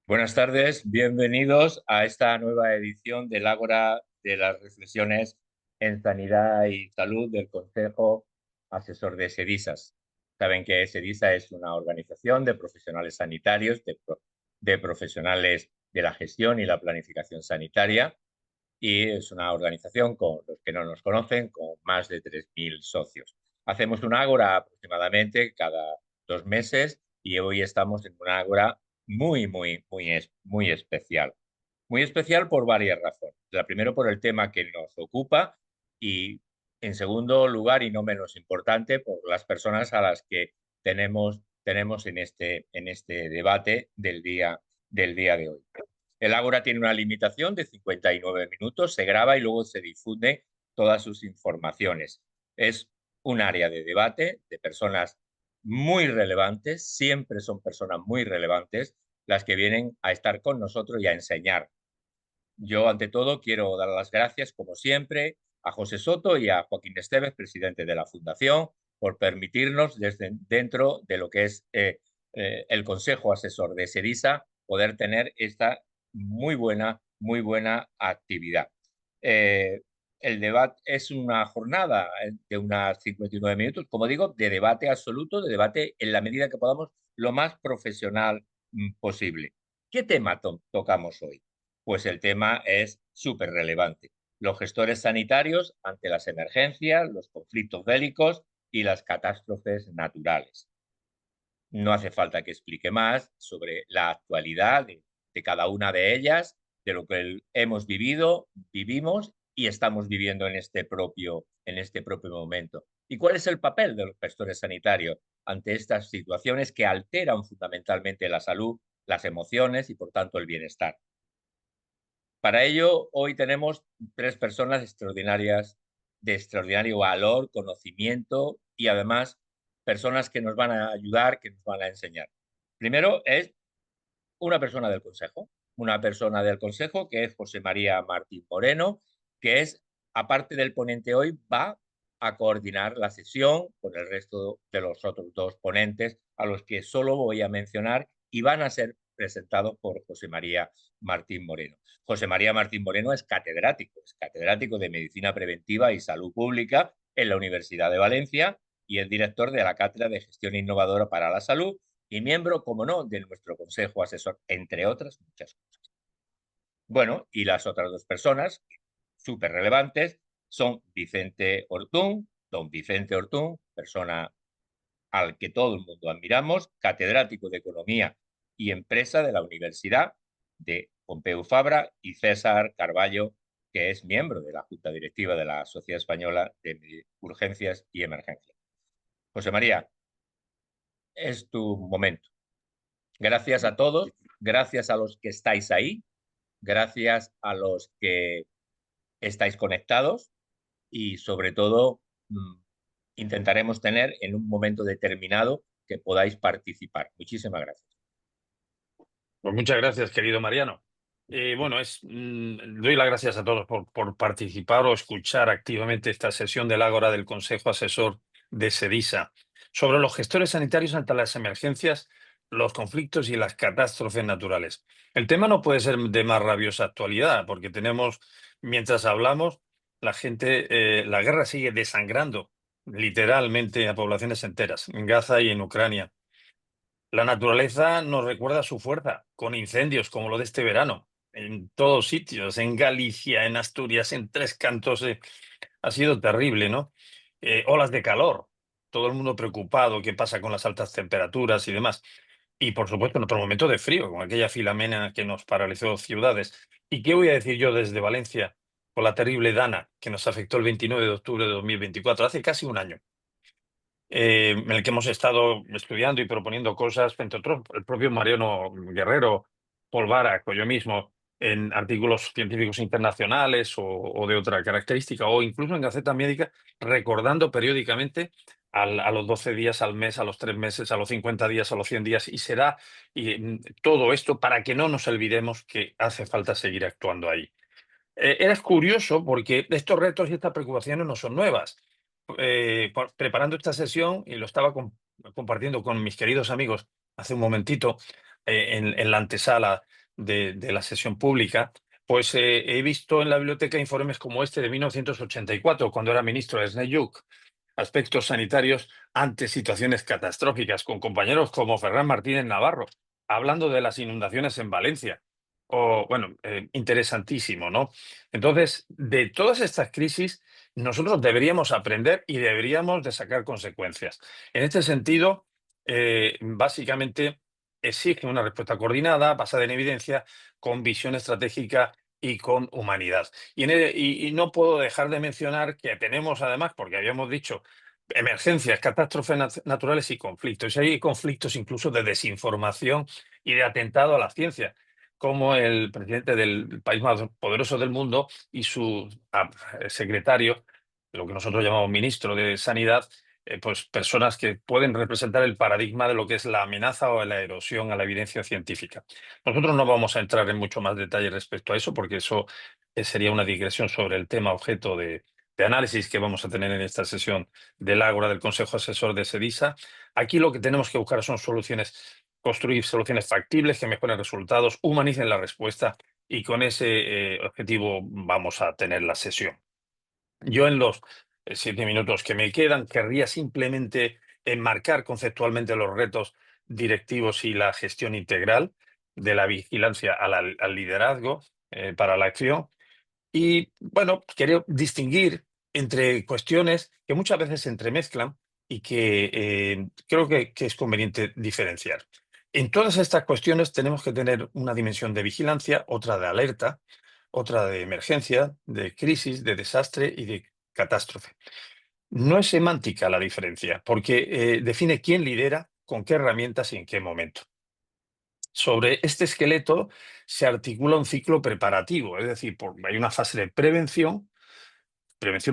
Buenas tardes, bienvenidos a esta nueva edición del Ágora de las Reflexiones en Sanidad y Salud del Consejo Asesor de SEDISAS. Saben que SEDISA es una organización de profesionales sanitarios, de profesionales de la gestión y la planificación sanitaria, y es una organización, con los que no nos conocen, con más de 3.000 socios. Hacemos un ágora aproximadamente cada 2 meses y hoy estamos en un ágora muy especial. Muy especial por varias razones. La primera, por el tema que nos ocupa, y en segundo lugar, y no menos importante, por las personas a las que tenemos en este debate del día de hoy. El Ágora tiene una limitación de 59 minutos, se graba y luego se difunde todas sus informaciones. Es un área de debate de personas muy relevantes, siempre son personas muy relevantes las que vienen a estar con nosotros y a enseñar. Yo, ante todo, quiero dar las gracias, como siempre, a José Soto y a Joaquín Esteves, presidente de la Fundación, por permitirnos, desde dentro de lo que es el Consejo Asesor de SEDISA, poder tener esta muy buena actividad. Eh, el debate es una jornada de unas 59 minutos, como digo, de debate absoluto, de debate en la medida que podamos, lo más profesional posible. ¿Qué tema tocamos hoy? Pues el tema es súper relevante. Los gestores sanitarios ante las emergencias, los conflictos bélicos y las catástrofes naturales. No hace falta que explique más sobre la actualidad de cada una de ellas, de lo que hemos vivido, vivimos y estamos viviendo en este propio momento. ¿Y cuál es el papel de los gestores sanitarios ante estas situaciones que alteran fundamentalmente la salud, las emociones y, por tanto, el bienestar? Para ello, hoy tenemos tres personas extraordinarias, de extraordinario valor, conocimiento y además personas que nos van a ayudar, que nos van a enseñar. Primero es una persona del Consejo que es José María Martín Moreno, que es, aparte del ponente hoy, va a coordinar la sesión con el resto de los otros dos ponentes, a los que solo voy a mencionar y van a ser presentados por José María Martín Moreno. José María Martín Moreno es catedrático de Medicina Preventiva y Salud Pública en la Universidad de Valencia y es director de la Cátedra de Gestión Innovadora para la Salud y miembro, como no, de nuestro Consejo Asesor, entre otras muchas cosas. Bueno, y las otras dos personas súper relevantes son don Vicente Ortún, persona al que todo el mundo admiramos, catedrático de Economía y Empresa de la Universidad de Pompeu Fabra, y César Carballo, que es miembro de la Junta Directiva de la Sociedad Española de Urgencias y Emergencias. José María, es tu momento. Gracias a todos, gracias a los que estáis ahí, gracias a los que estáis conectados y sobre todo intentaremos tener en un momento determinado que podáis participar. Muchísimas gracias. Pues muchas gracias, querido Mariano. Bueno, doy las gracias a todos por participar o escuchar activamente esta sesión del Ágora del Consejo Asesor de SEDISA sobre los gestores sanitarios ante las emergencias, los conflictos y las catástrofes naturales. El tema no puede ser de más rabiosa actualidad, porque tenemos, mientras hablamos, la guerra sigue desangrando literalmente a poblaciones enteras, en Gaza y en Ucrania. La naturaleza nos recuerda su fuerza, con incendios como lo de este verano, en todos sitios, en Galicia, en Asturias, en Tres Cantos. Ha sido terrible, ¿no? Olas de calor, todo el mundo preocupado, qué pasa con las altas temperaturas y demás. Y por supuesto, en otro momento de frío, con aquella Filomena que nos paralizó ciudades. ¿Y qué voy a decir yo desde Valencia con la terrible Dana que nos afectó el 29 de octubre de 2024, hace casi un año? En el que hemos estado estudiando y proponiendo cosas, entre otros, el propio Mariano Guerrero, Paul Barak o yo mismo, en artículos científicos internacionales o de otra característica, o incluso en Gaceta Médica, recordando periódicamente a los 12 días, al mes, a los 3 meses, a los 50 días, a los 100 días, todo esto para que no nos olvidemos que hace falta seguir actuando ahí. Era curioso porque estos retos y estas preocupaciones no son nuevas. Preparando esta sesión, y lo estaba compartiendo con mis queridos amigos hace un momentito, en la antesala de la sesión pública, pues he visto en la biblioteca informes como este de 1984, cuando era ministro de Sneyuk, aspectos sanitarios ante situaciones catastróficas, con compañeros como Ferran Martínez Navarro, hablando de las inundaciones en Valencia. O, bueno, interesantísimo, ¿no? Entonces, de todas estas crisis, nosotros deberíamos aprender y deberíamos de sacar consecuencias. En este sentido, básicamente exige una respuesta coordinada, basada en evidencia, con visión estratégica y con humanidad. Y no puedo dejar de mencionar que tenemos además, porque habíamos dicho, emergencias, catástrofes naturales y conflictos. Y hay conflictos incluso de desinformación y de atentado a la ciencia, como el presidente del país más poderoso del mundo y su secretario, lo que nosotros llamamos ministro de Sanidad, pues personas que pueden representar el paradigma de lo que es la amenaza o la erosión a la evidencia científica. Nosotros no vamos a entrar en mucho más detalle respecto a eso, porque eso sería una digresión sobre el tema objeto de análisis que vamos a tener en esta sesión del Ágora del Consejo Asesor de SEDISA. Aquí lo que tenemos que buscar son soluciones, construir soluciones factibles que mejoren resultados, humanicen la respuesta, y con ese objetivo vamos a tener la sesión. Yo en los 7 minutos que me quedan querría simplemente enmarcar conceptualmente los retos directivos y la gestión integral de la vigilancia al liderazgo para la acción. Y bueno, quiero distinguir entre cuestiones que muchas veces se entremezclan y que creo que es conveniente diferenciar. En todas estas cuestiones tenemos que tener una dimensión de vigilancia, otra de alerta, otra de emergencia, de crisis, de desastre y de catástrofe. No es semántica la diferencia, porque define quién lidera, con qué herramientas y en qué momento. Sobre este esqueleto se articula un ciclo preparativo, es decir, hay una fase de prevención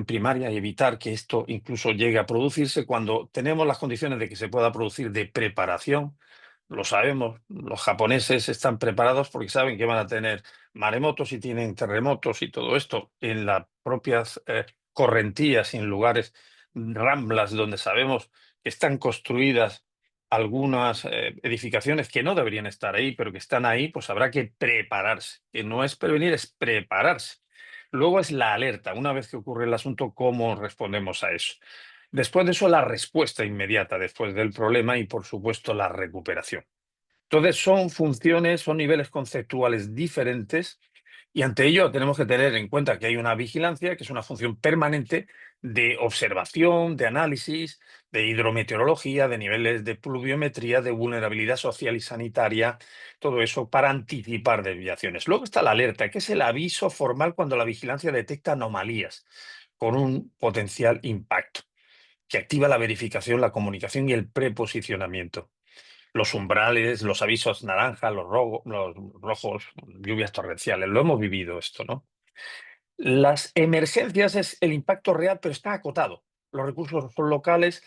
primaria, y evitar que esto incluso llegue a producirse cuando tenemos las condiciones de que se pueda producir, de preparación. Lo sabemos, los japoneses están preparados porque saben que van a tener maremotos y tienen terremotos y todo esto en las propias correntías y en lugares, ramblas, donde sabemos que están construidas algunas edificaciones que no deberían estar ahí, pero que están ahí. Pues habrá que prepararse, que no es prevenir, es prepararse. Luego es la alerta. Una vez que ocurre el asunto, ¿cómo respondemos a eso? Después de eso, la respuesta inmediata después del problema y, por supuesto, la recuperación. Entonces, son funciones, son niveles conceptuales diferentes, y ante ello tenemos que tener en cuenta que hay una vigilancia, que es una función permanente de observación, de análisis, de hidrometeorología, de niveles de pluviometría, de vulnerabilidad social y sanitaria, todo eso para anticipar desviaciones. Luego está la alerta, que es el aviso formal cuando la vigilancia detecta anomalías con un potencial impacto, que activa la verificación, la comunicación y el preposicionamiento. Los umbrales, los avisos naranja, los rojos, lluvias torrenciales. Lo hemos vivido esto, ¿no? Las emergencias es el impacto real, pero está acotado. Los recursos son locales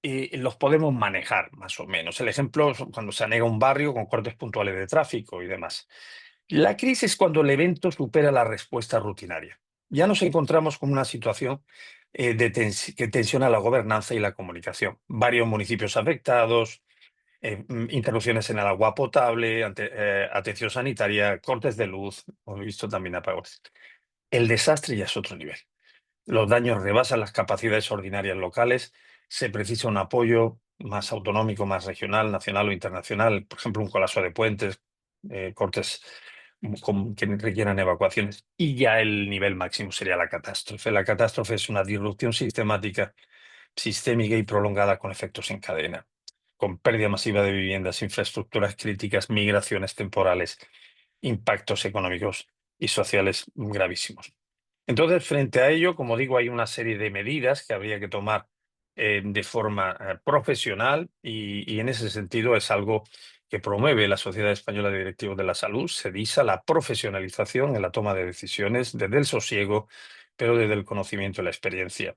y los podemos manejar, más o menos. El ejemplo es cuando se anega un barrio con cortes puntuales de tráfico y demás. La crisis es cuando el evento supera la respuesta rutinaria. Ya nos encontramos con una situación que tensiona la gobernanza y la comunicación. Varios municipios afectados, interrupciones en el agua potable, atención sanitaria, cortes de luz, hemos visto también apagones. El desastre ya es otro nivel. Los daños rebasan las capacidades ordinarias locales, se precisa un apoyo más autonómico, más regional, nacional o internacional, por ejemplo, un colapso de puentes, cortes que requieran evacuaciones, y ya el nivel máximo sería la catástrofe. La catástrofe es una disrupción sistemática, sistémica y prolongada con efectos en cadena, con pérdida masiva de viviendas, infraestructuras críticas, migraciones temporales, impactos económicos y sociales gravísimos. Entonces, frente a ello, como digo, hay una serie de medidas que habría que tomar de forma profesional, y en ese sentido es algo que promueve la Sociedad Española de Directivos de la Salud, SEDISA, la profesionalización en la toma de decisiones desde el sosiego, pero desde el conocimiento y la experiencia.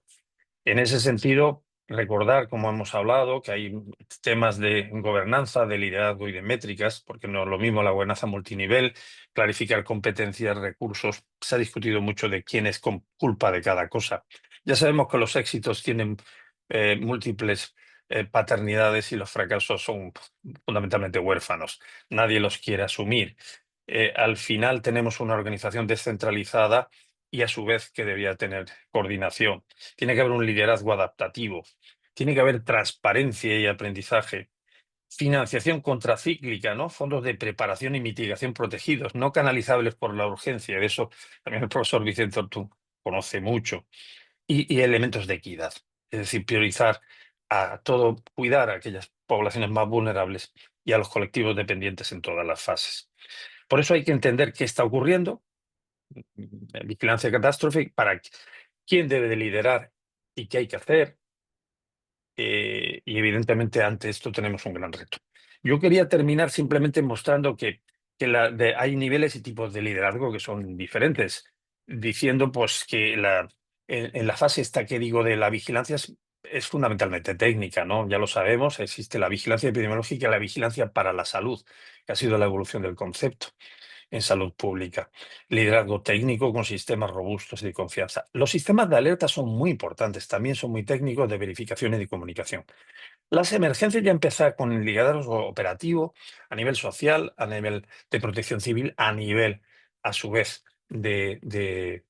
En ese sentido, recordar, como hemos hablado, que hay temas de gobernanza, de liderazgo y de métricas, porque no es lo mismo la gobernanza multinivel, clarificar competencias, recursos. Se ha discutido mucho de quién es culpa de cada cosa. Ya sabemos que los éxitos tienen múltiples paternidades y los fracasos son fundamentalmente huérfanos. Nadie los quiere asumir. Al final tenemos una organización descentralizada y a su vez que debía tener coordinación. Tiene que haber un liderazgo adaptativo. Tiene que haber transparencia y aprendizaje. Financiación contracíclica, ¿no? Fondos de preparación y mitigación protegidos, no canalizables por la urgencia. De eso también el profesor Vicente Ortú conoce mucho. Y elementos de equidad. Es decir, priorizar a todo, cuidar a aquellas poblaciones más vulnerables y a los colectivos dependientes en todas las fases. Por eso hay que entender qué está ocurriendo, vigilancia de catástrofe, para quién debe de liderar y qué hay que hacer, y evidentemente ante esto tenemos un gran reto. Yo quería terminar simplemente mostrando que hay niveles y tipos de liderazgo que son diferentes, diciendo pues que en la fase esta que digo de la vigilancia es fundamentalmente técnica, ¿no? Ya lo sabemos, existe la vigilancia epidemiológica y la vigilancia para la salud, que ha sido la evolución del concepto en salud pública. Liderazgo técnico con sistemas robustos y de confianza. Los sistemas de alerta son muy importantes, también son muy técnicos de verificación y de comunicación. Las emergencias ya empiezan con el liderazgo operativo a nivel social, a nivel de protección civil, a nivel, a su vez, de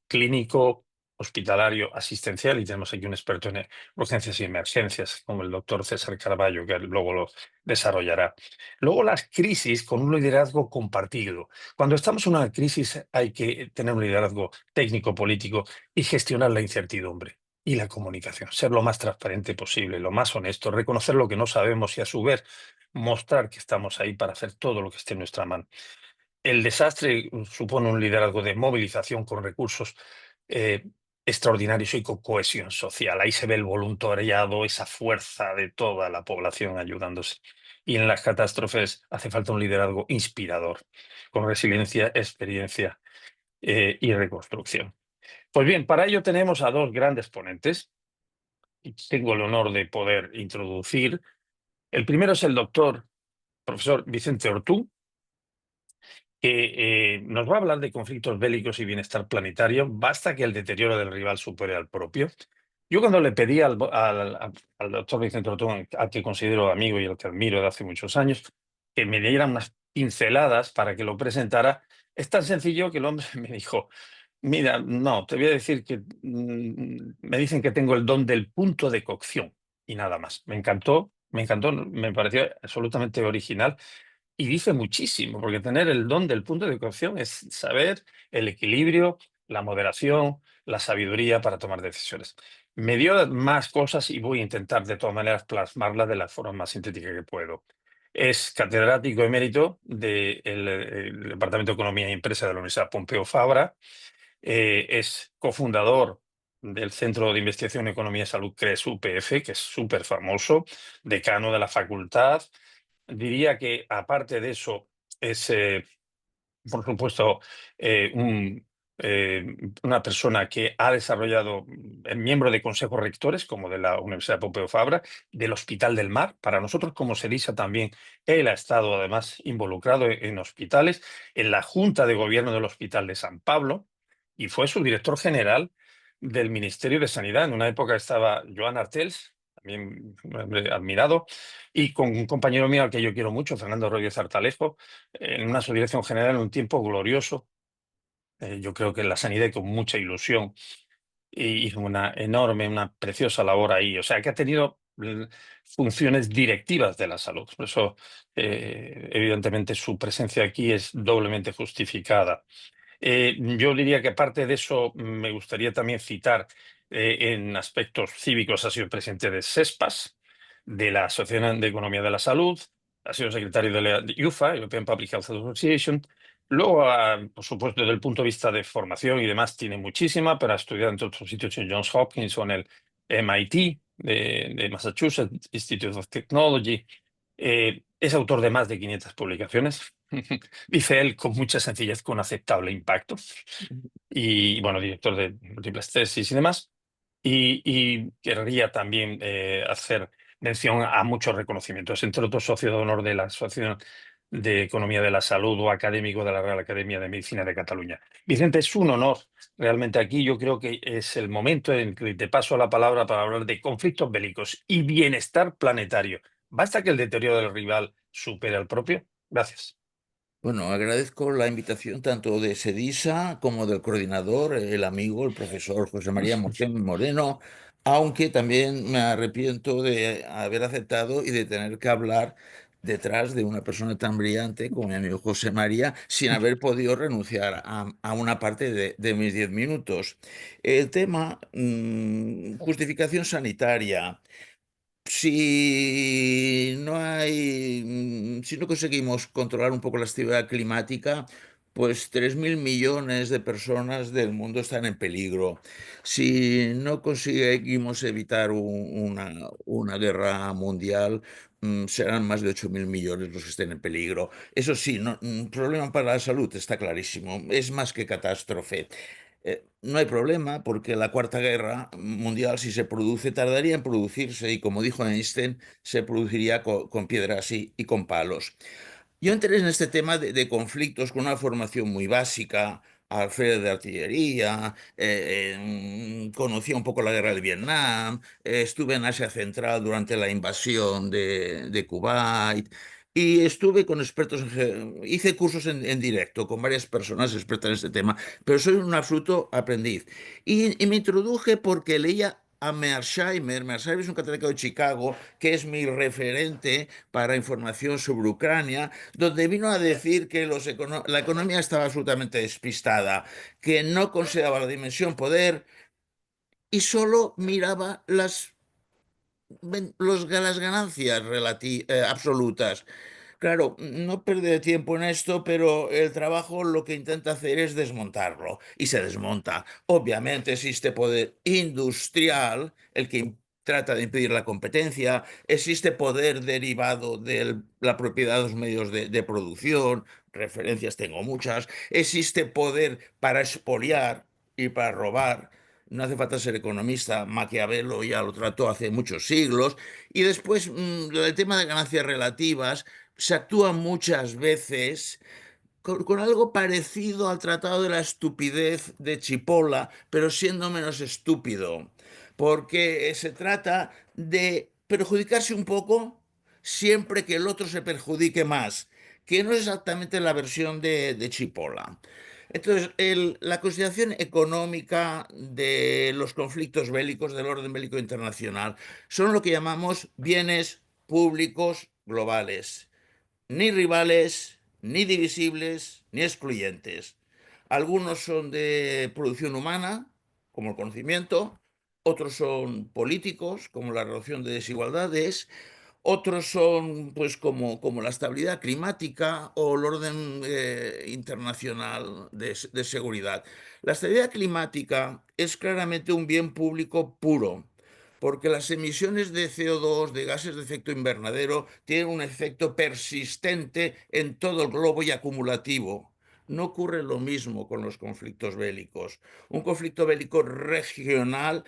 clínico, hospitalario, asistencial, y tenemos aquí un experto en urgencias y emergencias, como el doctor César Carballo, que luego lo desarrollará. Luego las crisis con un liderazgo compartido. Cuando estamos en una crisis hay que tener un liderazgo técnico, político y gestionar la incertidumbre y la comunicación, ser lo más transparente posible, lo más honesto, reconocer lo que no sabemos y a su vez mostrar que estamos ahí para hacer todo lo que esté en nuestra mano. El desastre supone un liderazgo de movilización con recursos eh, extraordinarios y con cohesión social. Ahí se ve el voluntariado, esa fuerza de toda la población ayudándose. Y en las catástrofes hace falta un liderazgo inspirador, con resiliencia, experiencia y reconstrucción. Pues bien, para ello tenemos a dos grandes ponentes y tengo el honor de poder introducir. El primero es el doctor, profesor Vicente Ortú, que nos va a hablar de conflictos bélicos y bienestar planetario. Basta que el deterioro del rival supere al propio. Yo cuando le pedí al doctor Vicente Ortú, al que considero amigo y al que admiro de hace muchos años, que me diera unas pinceladas para que lo presentara, es tan sencillo que el hombre me dijo: mira, no, te voy a decir que me dicen que tengo el don del punto de cocción y nada más. Me encantó, me pareció absolutamente original y dice muchísimo, porque tener el don del punto de cocción es saber el equilibrio, la moderación, la sabiduría para tomar decisiones. Me dio más cosas y voy a intentar de todas maneras plasmarlas de la forma más sintética que puedo. Es catedrático emérito del Departamento de Economía y Empresa de la Universidad Pompeu Fabra. Es cofundador del Centro de Investigación en Economía y Salud CRES UPF, que es súper famoso, decano de la facultad. Diría que aparte de eso es, por supuesto, eh, un, eh, una persona que ha desarrollado, miembro de consejos rectores, como de la Universidad Pompeu Fabra, del Hospital del Mar. Para nosotros, como SEDISA, también él ha estado además involucrado en hospitales, en la Junta de Gobierno del Hospital de San Pablo, y fue su director general del Ministerio de Sanidad. En una época estaba Joan Artels, también un hombre admirado, y con un compañero mío al que yo quiero mucho, Fernando Rodríguez Artalejo, en una subdirección general en un tiempo glorioso. Yo creo que en la sanidad y con mucha ilusión y hizo una enorme, una preciosa labor ahí. O sea, que ha tenido funciones directivas de la salud. Por eso, evidentemente, su presencia aquí es doblemente justificada. Yo diría que aparte de eso, me gustaría también citar en aspectos cívicos, ha sido presidente de SESPAS, de la Asociación de Economía de la Salud, ha sido secretario de la EUFA, European Public Health Association. Luego, por supuesto, desde el punto de vista de formación y demás, tiene muchísima, pero ha estudiado en otros sitios, en Johns Hopkins o en el MIT de Massachusetts Institute of Technology. Es autor de más de 500 publicaciones. Dice él con mucha sencillez, con aceptable impacto. Y bueno, director de múltiples tesis y demás. Y querría también hacer mención a muchos reconocimientos, entre otros socio de honor de la Asociación de Economía de la Salud o académico de la Real Academia de Medicina de Cataluña. Vicente, es un honor realmente aquí. Yo creo que es el momento en que te paso la palabra para hablar de conflictos bélicos y bienestar planetario. ¿Basta que el deterioro del rival supere al propio? Gracias. Bueno, agradezco la invitación tanto de SEDISA como del coordinador, el amigo, el profesor José María Moreno, aunque también me arrepiento de haber aceptado y de tener que hablar detrás de una persona tan brillante como mi amigo José María, sin haber podido renunciar a una parte de mis 10 minutos. El tema, justificación sanitaria. Si no conseguimos controlar un poco la actividad climática, pues 3.000 millones de personas del mundo están en peligro. Si no conseguimos evitar una guerra mundial, serán más de 8.000 millones los que estén en peligro. Eso sí, problema para la salud está clarísimo, es más que catástrofe. No hay problema porque la Cuarta Guerra Mundial, si se produce, tardaría en producirse y, como dijo Einstein, se produciría con piedras y con palos. Yo entré en este tema de conflictos con una formación muy básica, alférez de artillería, conocí un poco la guerra de Vietnam, estuve en Asia Central durante la invasión de Kuwait y estuve con expertos, hice cursos en directo con varias personas expertas en este tema, pero soy un absoluto aprendiz. Y me introduje porque leía a Mearsheimer. Mearsheimer es un catedrático de Chicago que es mi referente para información sobre Ucrania, donde vino a decir que la economía estaba absolutamente despistada, que no consideraba la dimensión poder y solo miraba las ganancias absolutas. Claro, no perder tiempo en esto, pero el trabajo lo que intenta hacer es desmontarlo y se desmonta. Obviamente existe poder industrial, el que trata de impedir la competencia, existe poder derivado de la propiedad de los medios de producción, referencias tengo muchas, existe poder para expoliar y para robar. No hace falta ser economista, Maquiavelo ya lo trató hace muchos siglos. Y después, el tema de ganancias relativas se actúa muchas veces con algo parecido al Tratado de la Estupidez de Chipola, pero siendo menos estúpido, porque se trata de perjudicarse un poco siempre que el otro se perjudique más, que no es exactamente la versión de Chipola. Entonces, la consideración económica de los conflictos bélicos del orden bélico internacional son lo que llamamos bienes públicos globales, ni rivales, ni divisibles, ni excluyentes. Algunos son de producción humana, como el conocimiento, otros son políticos, como la reducción de desigualdades, otros son, pues, como la estabilidad climática o el orden internacional de seguridad. La estabilidad climática es claramente un bien público puro, porque las emisiones de CO2, de gases de efecto invernadero, tienen un efecto persistente en todo el globo y acumulativo. No ocurre lo mismo con los conflictos bélicos. Un conflicto bélico regional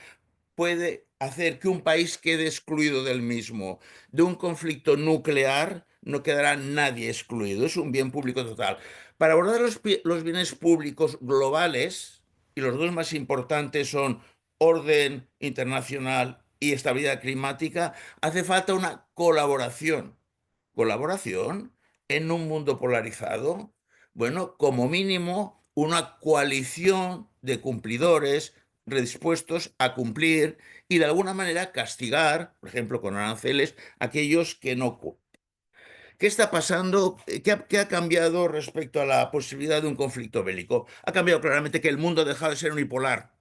puede hacer que un país quede excluido del mismo. De un conflicto nuclear no quedará nadie excluido. Es un bien público total. Para abordar los bienes públicos globales, y los dos más importantes son orden internacional y estabilidad climática, hace falta una colaboración. ¿Colaboración en un mundo polarizado? Bueno, como mínimo, una coalición de cumplidores dispuestos a cumplir y de alguna manera castigar, por ejemplo, con aranceles, a aquellos que no. ¿Qué está pasando? ¿Qué ha cambiado respecto a la posibilidad de un conflicto bélico? Ha cambiado claramente que el mundo ha dejado de ser unipolar.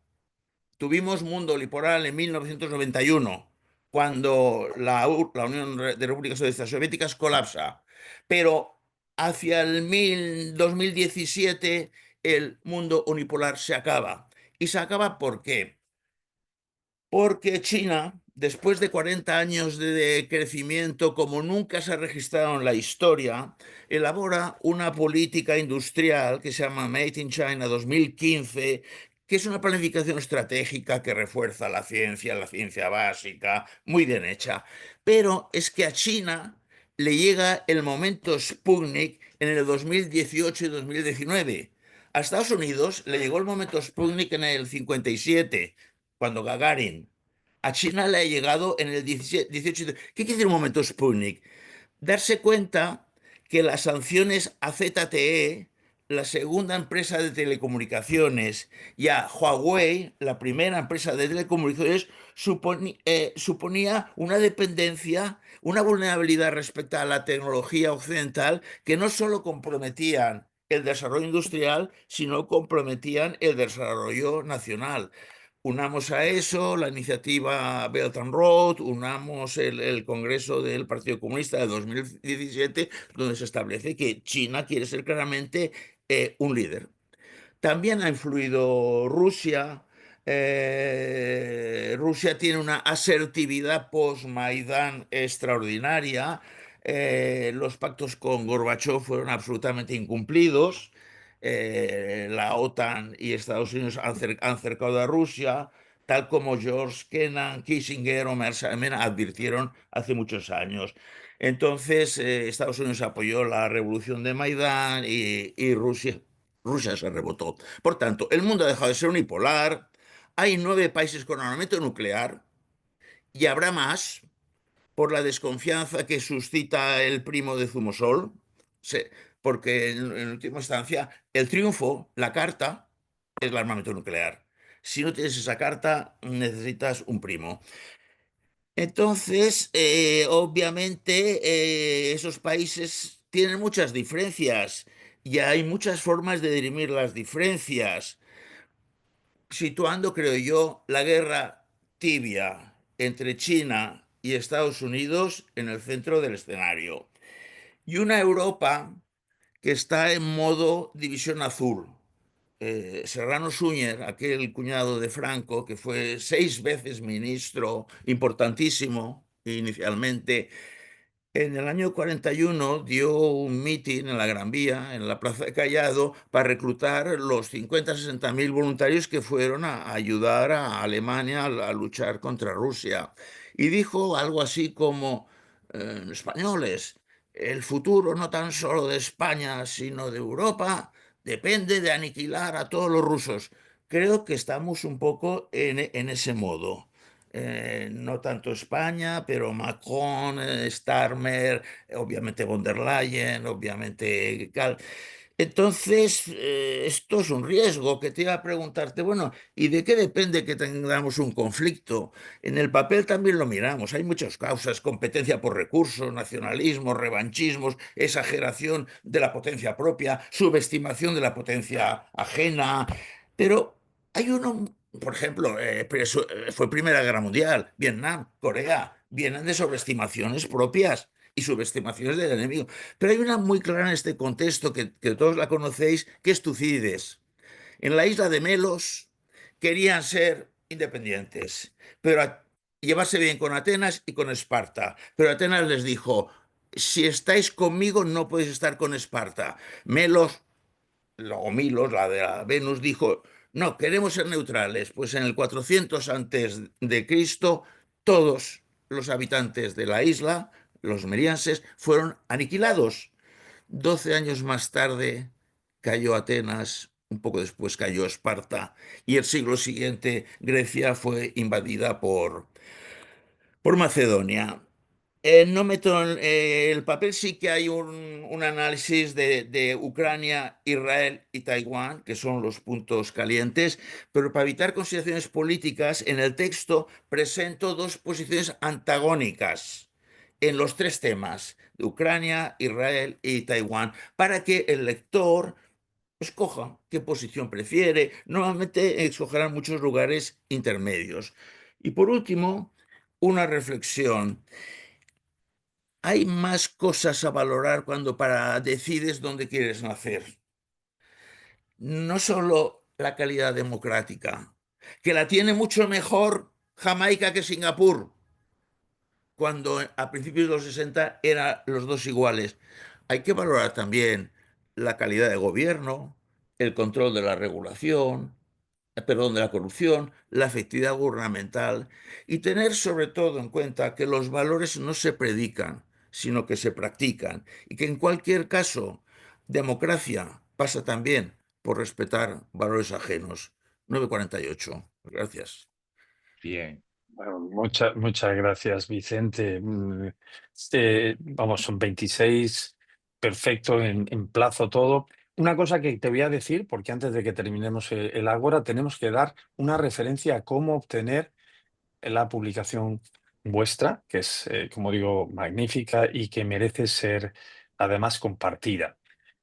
Tuvimos mundo unipolar en 1991, cuando la Unión de Repúblicas Socialistas Soviéticas colapsa. Pero hacia el 2017 el mundo unipolar se acaba. ¿Y se acaba por qué? Porque China, después de 40 años de crecimiento como nunca se ha registrado en la historia, elabora una política industrial que se llama Made in China 2015, que es una planificación estratégica que refuerza la ciencia básica, muy bien hecha. Pero es que a China le llega el momento Sputnik en el 2018 y 2019. A Estados Unidos le llegó el momento Sputnik en el 57, cuando Gagarin. A China le ha llegado en el 17, 18. ¿Qué quiere decir un momento Sputnik? Darse cuenta que las sanciones a ZTE, la segunda empresa de telecomunicaciones, y a Huawei, la primera empresa de telecomunicaciones, suponía una dependencia, una vulnerabilidad respecto a la tecnología occidental que no solo comprometían el desarrollo industrial, sino comprometían el desarrollo nacional. Unamos a eso la iniciativa Belt and Road, unamos el Congreso del Partido Comunista de 2017, donde se establece que China quiere ser claramente un líder. También ha influido Rusia. Rusia tiene una asertividad post-Maidán extraordinaria. Los pactos con Gorbachev fueron absolutamente incumplidos. La OTAN y Estados Unidos han cercado a Rusia, tal como George Kennan, Kissinger o Mercer advirtieron hace muchos años. Entonces, Estados Unidos apoyó la revolución de Maidán y Rusia se rebotó. Por tanto, el mundo ha dejado de ser unipolar. Hay 9 países con armamento nuclear y habrá más por la desconfianza que suscita el primo de Zumosol. Porque en última instancia el triunfo, la carta, es el armamento nuclear. Si no tienes esa carta, necesitas un primo. Entonces, obviamente, esos países tienen muchas diferencias y hay muchas formas de dirimir las diferencias, situando, creo yo, la guerra tibia entre China y Estados Unidos en el centro del escenario. Y una Europa que está en modo división azul. Serrano Suñer, aquel cuñado de Franco, que fue 6 veces ministro, importantísimo inicialmente, en el año 41 dio un mitin en la Gran Vía, en la Plaza de Callado, para reclutar los 50-60 mil voluntarios que fueron a ayudar a Alemania a luchar contra Rusia. Y dijo algo así como, españoles, el futuro no tan solo de España, sino de Europa, depende de aniquilar a todos los rusos. Creo que estamos un poco en ese modo. No tanto España, pero Macron, Starmer, obviamente von der Leyen, obviamente Gal. Entonces, esto es un riesgo que te iba a preguntarte, bueno, ¿y de qué depende que tengamos un conflicto? En el papel también lo miramos, hay muchas causas, competencia por recursos, nacionalismo, revanchismos, exageración de la potencia propia, subestimación de la potencia ajena, pero hay uno, por ejemplo, fue Primera Guerra Mundial, Vietnam, Corea, vienen de sobreestimaciones propias y subestimaciones del enemigo. Pero hay una muy clara en este contexto que todos la conocéis, que es Tucídides. En la isla de Melos querían ser independientes, pero llevarse bien con Atenas y con Esparta. Pero Atenas les dijo, si estáis conmigo no podéis estar con Esparta. Melos, luego Milos, la de la Venus, dijo, no, queremos ser neutrales. Pues en el 400 antes de Cristo, todos los habitantes de la isla, los merienses, fueron aniquilados. 12 años más tarde cayó Atenas, un poco después cayó Esparta, y el siglo siguiente Grecia fue invadida por Macedonia. No meto en el papel, sí que hay un análisis de Ucrania, Israel y Taiwán, que son los puntos calientes, pero para evitar consideraciones políticas, en el texto presento 2 posiciones antagónicas en los 3 temas, de Ucrania, Israel y Taiwán, para que el lector escoja qué posición prefiere. Normalmente escogerán muchos lugares intermedios. Y por último, una reflexión. Hay más cosas a valorar cuando decides dónde quieres nacer. No solo la calidad democrática, que la tiene mucho mejor Jamaica que Singapur, cuando a principios de los 60 eran los dos iguales. Hay que valorar también la calidad de gobierno, el control de la regulación, perdón, de la corrupción, la efectividad gubernamental y tener sobre todo en cuenta que los valores no se predican, sino que se practican. Y que en cualquier caso, democracia pasa también por respetar valores ajenos. 9:48. Gracias. Bien. Bueno, muchas gracias, Vicente. Vamos, son 26, perfecto, en plazo todo. Una cosa que te voy a decir, porque antes de que terminemos el Ágora, tenemos que dar una referencia a cómo obtener la publicación vuestra, que es, como digo, magnífica y que merece ser además compartida.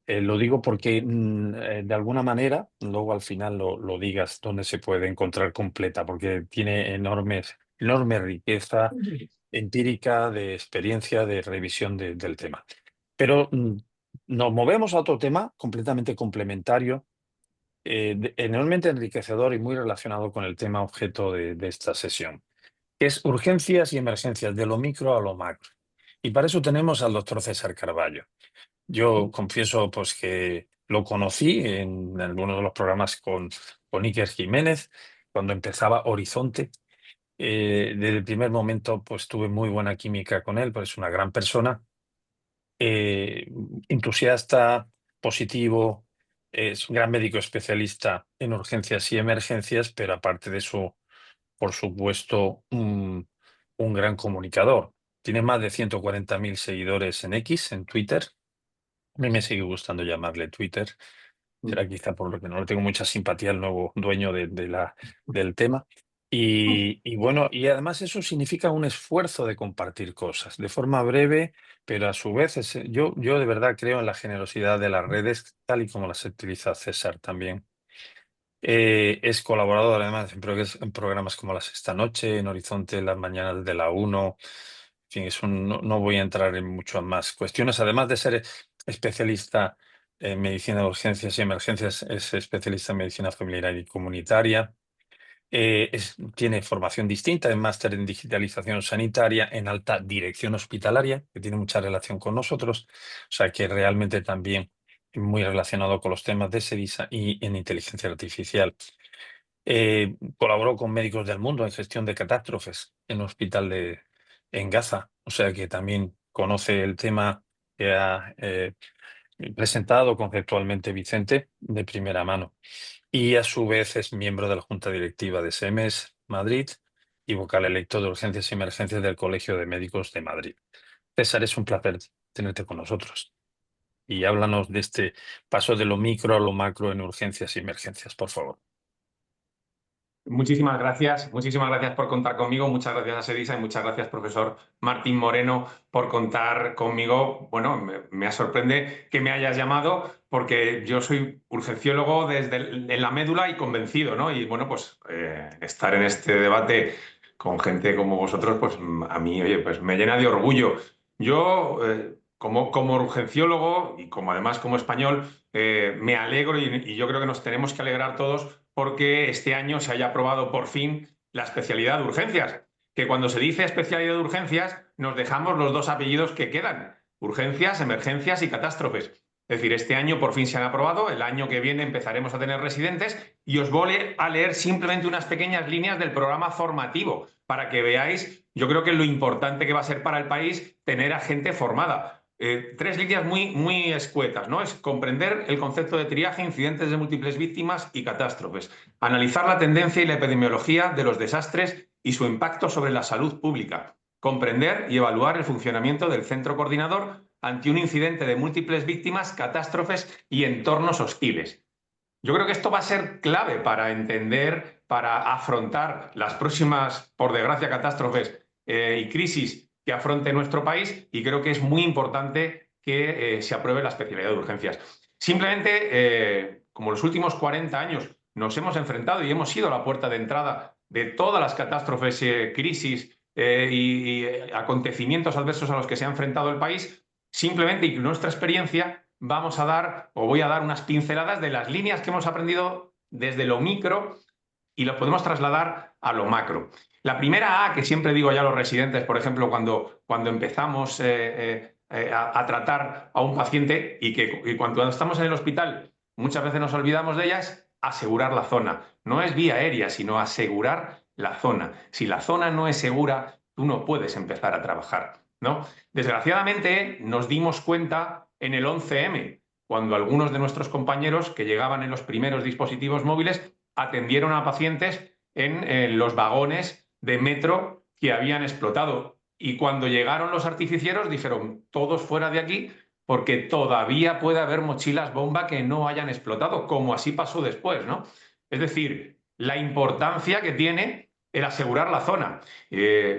Lo digo porque de alguna manera, luego al final lo digas dónde se puede encontrar completa, porque tiene enorme riqueza empírica de experiencia, de revisión del tema. Pero nos movemos a otro tema completamente complementario, enormemente enriquecedor y muy relacionado con el tema objeto de esta sesión, que es urgencias y emergencias, de lo micro a lo macro. Y para eso tenemos al doctor César Carballo. Yo confieso pues que lo conocí en algunos de los programas con Iker Jiménez, cuando empezaba Horizonte. Desde el primer momento pues tuve muy buena química con él, pues es una gran persona, eh, entusiasta, positivo, es un gran médico especialista en urgencias y emergencias, pero aparte de eso, por supuesto, un gran comunicador. Tiene más de 140.000 seguidores en X, en Twitter. A mí me sigue gustando llamarle Twitter. Será quizá por lo que no le tengo mucha simpatía al nuevo dueño del tema. Y bueno, y además eso significa un esfuerzo de compartir cosas de forma breve, pero a su vez yo de verdad creo en la generosidad de las redes, tal y como las utiliza César también. Es colaborador además en programas como Las Esta Noche, en Horizonte, Las Mañanas de la 1. En fin, no voy a entrar en muchas más cuestiones. Además de ser especialista en medicina de urgencias y emergencias, es especialista en medicina familiar y comunitaria. Tiene formación distinta en máster en digitalización sanitaria, en alta dirección hospitalaria, que tiene mucha relación con nosotros. O sea que realmente también muy relacionado con los temas de SEDISA y en inteligencia artificial. Colaboró con Médicos del Mundo en gestión de catástrofes en un hospital en Gaza, o sea que también conoce el tema que ha presentado conceptualmente Vicente de primera mano. Y a su vez es miembro de la Junta Directiva de SEMES Madrid y vocal electo de Urgencias y Emergencias del Colegio de Médicos de Madrid. César, es un placer tenerte con nosotros. Y háblanos de este paso de lo micro a lo macro en urgencias y emergencias, por favor. Muchísimas gracias por contar conmigo, muchas gracias a SEDISA y muchas gracias, profesor Martín Moreno, por contar conmigo. Bueno, me sorprende que me hayas llamado porque yo soy urgenciólogo en la médula y convencido, ¿no? Y bueno, pues estar en este debate con gente como vosotros, pues a mí, oye, pues me llena de orgullo. Yo, como urgenciólogo y además como español, me alegro y yo creo que nos tenemos que alegrar todos porque este año se haya aprobado por fin la especialidad de urgencias, que cuando se dice especialidad de urgencias nos dejamos los dos apellidos que quedan, urgencias, emergencias y catástrofes. Es decir, este año por fin se han aprobado, el año que viene empezaremos a tener residentes y os voy a leer simplemente unas pequeñas líneas del programa formativo para que veáis, yo creo que lo importante que va a ser para el país tener a gente formada. 3 líneas muy escuetas, ¿no? Es comprender el concepto de triaje, incidentes de múltiples víctimas y catástrofes. Analizar la tendencia y la epidemiología de los desastres y su impacto sobre la salud pública. Comprender y evaluar el funcionamiento del centro coordinador ante un incidente de múltiples víctimas, catástrofes y entornos hostiles. Yo creo que esto va a ser clave para entender, para afrontar las próximas, por desgracia, catástrofes y crisis que afronte nuestro país, y creo que es muy importante que se apruebe la especialidad de urgencias. Simplemente, como los últimos 40 años nos hemos enfrentado y hemos sido la puerta de entrada de todas las catástrofes, crisis y acontecimientos adversos a los que se ha enfrentado el país, simplemente y nuestra experiencia vamos a dar, o voy a dar unas pinceladas de las líneas que hemos aprendido desde lo micro y lo podemos trasladar a lo macro. La primera A, que siempre digo ya a los residentes, por ejemplo, cuando empezamos a tratar a un paciente y cuando estamos en el hospital muchas veces nos olvidamos de ellas, asegurar la zona. No es vía aérea, sino asegurar la zona. Si la zona no es segura, tú no puedes empezar a trabajar. ¿no? Desgraciadamente nos dimos cuenta en el 11M, cuando algunos de nuestros compañeros que llegaban en los primeros dispositivos móviles atendieron a pacientes en los vagones de metro que habían explotado. Y cuando llegaron los artificieros dijeron, todos fuera de aquí, porque todavía puede haber mochilas bomba que no hayan explotado, como así pasó después, ¿no? Es decir, la importancia que tiene el asegurar la zona.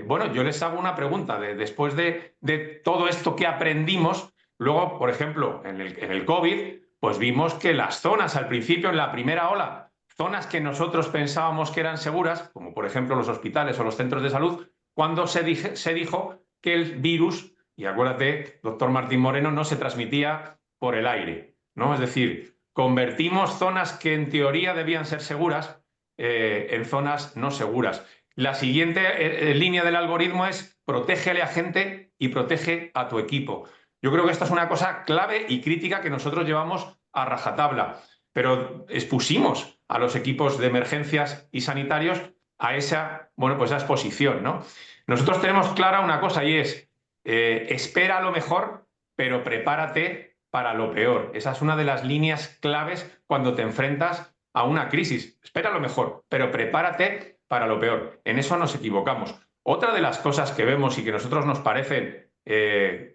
Bueno, yo les hago una pregunta. Después de todo esto que aprendimos, luego, por ejemplo, en el COVID, pues vimos que las zonas al principio, en la primera ola, zonas que nosotros pensábamos que eran seguras, como por ejemplo los hospitales o los centros de salud, cuando se dijo que el virus, y acuérdate, doctor Martín Moreno, no se transmitía por el aire, ¿no? Es decir, convertimos zonas que en teoría debían ser seguras en zonas no seguras. La siguiente línea del algoritmo es protégele a gente y protege a tu equipo. Yo creo que esta es una cosa clave y crítica que nosotros llevamos a rajatabla, pero expusimos a los equipos de emergencias y sanitarios a esa, bueno, pues esa exposición, ¿no? Nosotros tenemos clara una cosa y es, espera lo mejor, pero prepárate para lo peor. Esa es una de las líneas claves cuando te enfrentas a una crisis. Espera lo mejor, pero prepárate para lo peor. En eso nos equivocamos. Otra de las cosas que vemos y que a nosotros nos parecen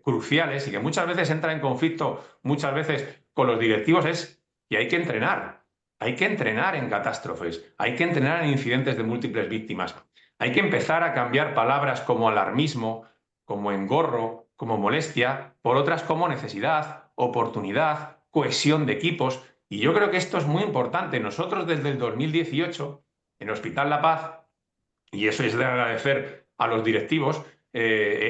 cruciales y que muchas veces entra en conflicto, muchas veces con los directivos, es que hay que entrenar. Hay que entrenar en catástrofes, hay que entrenar en incidentes de múltiples víctimas. Hay que empezar a cambiar palabras como alarmismo, como engorro, como molestia, por otras como necesidad, oportunidad, cohesión de equipos. Y yo creo que esto es muy importante. Nosotros desde el 2018, en Hospital La Paz, y eso es de agradecer a los directivos,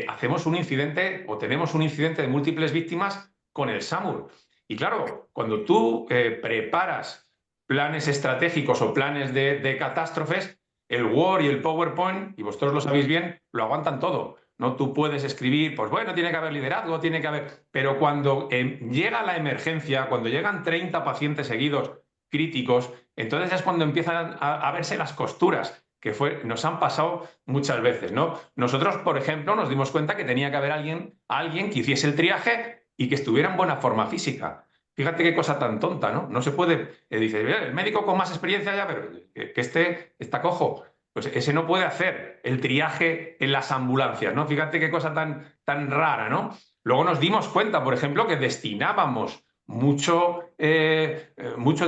hacemos un incidente o tenemos un incidente de múltiples víctimas con el SAMUR. Y claro, cuando tú preparas planes estratégicos o planes de catástrofes, el Word y el PowerPoint, y vosotros lo sabéis bien, lo aguantan todo. No, tú puedes escribir, pues bueno, tiene que haber liderazgo, tiene que haber... Pero cuando llega la emergencia, cuando llegan 30 pacientes seguidos críticos, entonces es cuando empiezan a verse las costuras, que nos han pasado muchas veces, ¿no? Nosotros, por ejemplo, nos dimos cuenta que tenía que haber alguien que hiciese el triaje y que estuviera en buena forma física. Fíjate qué cosa tan tonta, ¿no? No se puede... dice, el médico con más experiencia ya, pero que está cojo. Pues ese no puede hacer el triaje en las ambulancias, ¿no? Fíjate qué cosa tan rara, ¿no? Luego nos dimos cuenta, por ejemplo, que destinábamos muchos de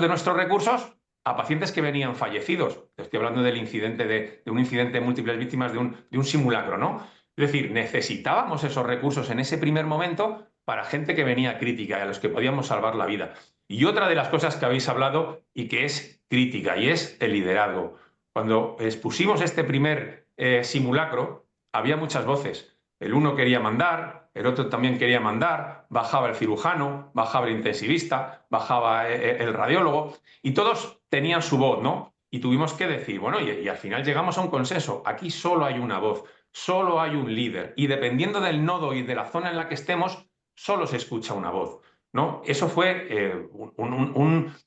nuestros recursos a pacientes que venían fallecidos. Estoy hablando del incidente de un incidente de múltiples víctimas de un simulacro, ¿no? Es decir, necesitábamos esos recursos en ese primer momento para gente que venía crítica y a los que podíamos salvar la vida. Y otra de las cosas que habéis hablado y que es crítica y es el liderazgo. Cuando expusimos este primer simulacro, había muchas voces. El uno quería mandar, el otro también quería mandar, bajaba el cirujano, bajaba el intensivista, bajaba el radiólogo, y todos tenían su voz, ¿no? Y tuvimos que decir, bueno, y al final llegamos a un consenso. Aquí solo hay una voz, solo hay un líder, y dependiendo del nodo y de la zona en la que estemos, solo se escucha una voz, ¿no? Eso fue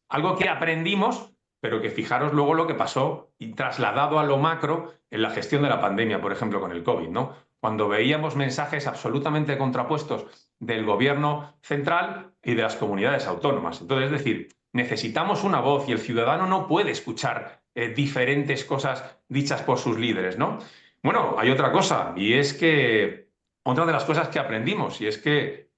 algo que aprendimos, pero que fijaros luego lo que pasó y trasladado a lo macro en la gestión de la pandemia, por ejemplo, con el COVID, ¿no? Cuando veíamos mensajes absolutamente contrapuestos del gobierno central y de las comunidades autónomas. Entonces, es decir, necesitamos una voz y el ciudadano no puede escuchar diferentes cosas dichas por sus líderes, ¿no? Bueno, hay otra cosa, y es que otra de las cosas que aprendimos, y es que,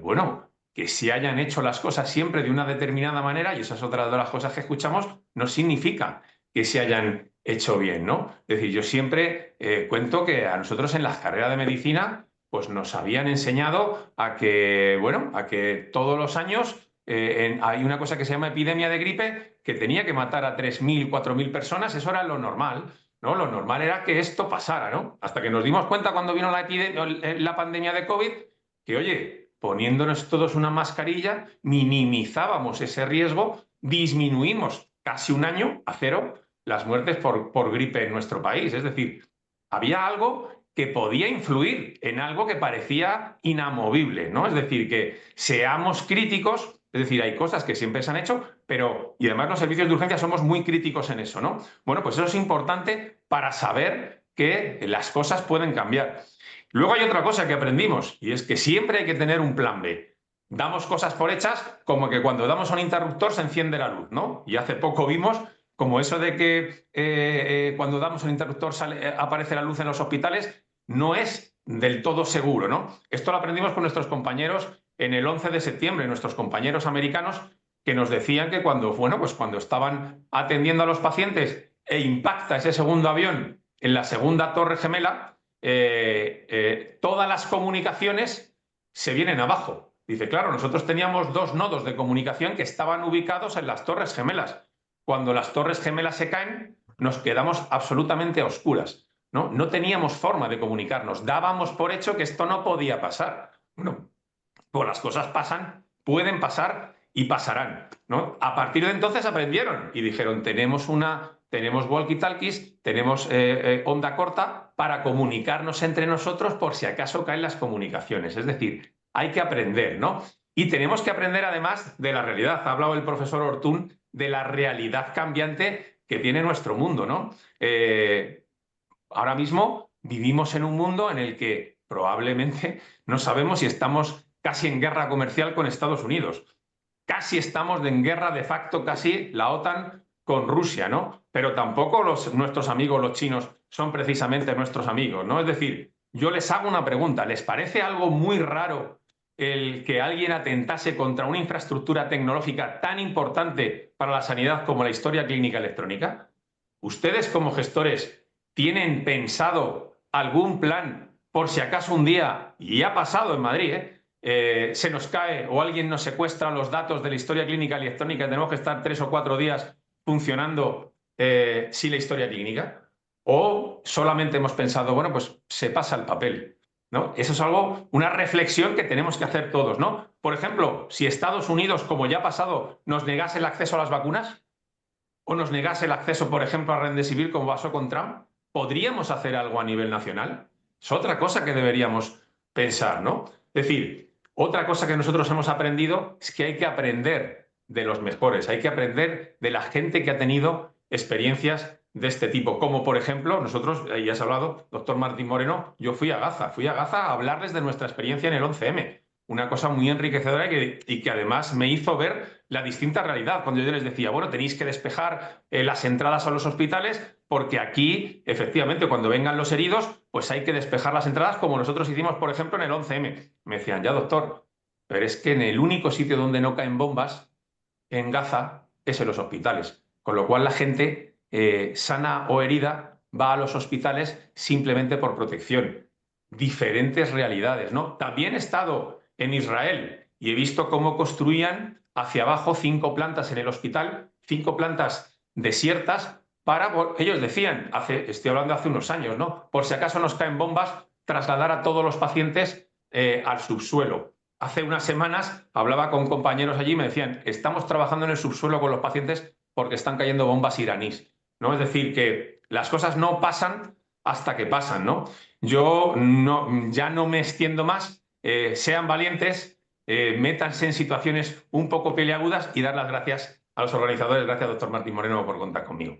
bueno, que se hayan hecho las cosas siempre de una determinada manera, y esa es otra de las cosas que escuchamos, no significa que se hayan hecho bien, ¿no? Es decir, yo siempre cuento que a nosotros en las carreras de medicina pues nos habían enseñado a que, bueno, a que todos los años hay una cosa que se llama epidemia de gripe que tenía que matar a 3.000, 4.000 personas, eso era lo normal, ¿no? Lo normal era que esto pasara, ¿no? Hasta que nos dimos cuenta cuando vino la pandemia de COVID que, oye, poniéndonos todos una mascarilla, minimizábamos ese riesgo, disminuimos casi un año a cero las muertes por gripe en nuestro país. Es decir, había algo que podía influir en algo que parecía inamovible, ¿no? Es decir, que seamos críticos, es decir, hay cosas que siempre se han hecho, pero, y además los servicios de urgencia somos muy críticos en eso, ¿no? Bueno, pues eso es importante para saber que las cosas pueden cambiar. Luego hay otra cosa que aprendimos y es que siempre hay que tener un plan B. Damos cosas por hechas como que cuando damos a un interruptor se enciende la luz, ¿no? Y hace poco vimos como eso de que cuando damos un interruptor aparece la luz en los hospitales, no es del todo seguro, ¿no? Esto lo aprendimos con nuestros compañeros en el 11 de septiembre, nuestros compañeros americanos que nos decían que pues cuando estaban atendiendo a los pacientes e impacta ese segundo avión en la segunda torre gemela, todas las comunicaciones se vienen abajo. Dice, claro, nosotros teníamos 2 nodos de comunicación que estaban ubicados en las torres gemelas. Cuando las torres gemelas se caen, nos quedamos absolutamente a oscuras, ¿no? No teníamos forma de comunicarnos. Dábamos por hecho que esto no podía pasar. Bueno, pues las cosas pasan, pueden pasar y pasarán, ¿no? A partir de entonces aprendieron y dijeron, tenemos walkie-talkies, tenemos onda corta para comunicarnos entre nosotros por si acaso caen las comunicaciones. Es decir, hay que aprender, ¿no? Y tenemos que aprender además de la realidad. Ha hablado el profesor Ortún de la realidad cambiante que tiene nuestro mundo, ¿no? Ahora mismo vivimos en un mundo en el que probablemente no sabemos si estamos casi en guerra comercial con Estados Unidos. Casi estamos en guerra de facto, casi la OTAN con Rusia, ¿no? Pero tampoco nuestros amigos los chinos son precisamente nuestros amigos, ¿no? Es decir, yo les hago una pregunta, ¿les parece algo muy raro el que alguien atentase contra una infraestructura tecnológica tan importante para la sanidad como la historia clínica electrónica? ¿Ustedes como gestores tienen pensado algún plan por si acaso un día, y ha pasado en Madrid, se nos cae o alguien nos secuestra los datos de la historia clínica electrónica y tenemos que estar 3 o 4 días funcionando sin la historia clínica? ¿O solamente hemos pensado, bueno, pues se pasa el papel, ¿no? Eso es una reflexión que tenemos que hacer todos, ¿no? Por ejemplo, si Estados Unidos, como ya ha pasado, nos negase el acceso a las vacunas o nos negase el acceso, por ejemplo, a Remdesivir, como pasó con Trump, ¿podríamos hacer algo a nivel nacional? Es otra cosa que deberíamos pensar, ¿no? Es decir, otra cosa que nosotros hemos aprendido es que hay que aprender de los mejores, hay que aprender de la gente que ha tenido experiencias de este tipo, como por ejemplo, nosotros, ya has hablado, doctor Martín Moreno, yo fui a Gaza a hablarles de nuestra experiencia en el 11M, una cosa muy enriquecedora y que además me hizo ver la distinta realidad. Cuando yo les decía, bueno, tenéis que despejar las entradas a los hospitales porque aquí, efectivamente, cuando vengan los heridos, pues hay que despejar las entradas como nosotros hicimos, por ejemplo, en el 11M. Me decían, ya doctor, pero es que en el único sitio donde no caen bombas, en Gaza, es en los hospitales. Con lo cual la gente sana o herida va a los hospitales simplemente por protección. Diferentes realidades, ¿no? También he estado en Israel y he visto cómo construían hacia abajo 5 plantas en el hospital, 5 plantas desiertas para, ellos decían, estoy hablando hace unos años, ¿no? Por si acaso nos caen bombas, trasladar a todos los pacientes al subsuelo. Hace unas semanas hablaba con compañeros allí y me decían, estamos trabajando en el subsuelo con los pacientes porque están cayendo bombas iraníes, ¿no? Es decir, que las cosas no pasan hasta que pasan, ¿no? Yo ya no me extiendo más, sean valientes, métanse en situaciones un poco peliagudas y dar las gracias a los organizadores. Gracias, doctor Martín Moreno, por contar conmigo.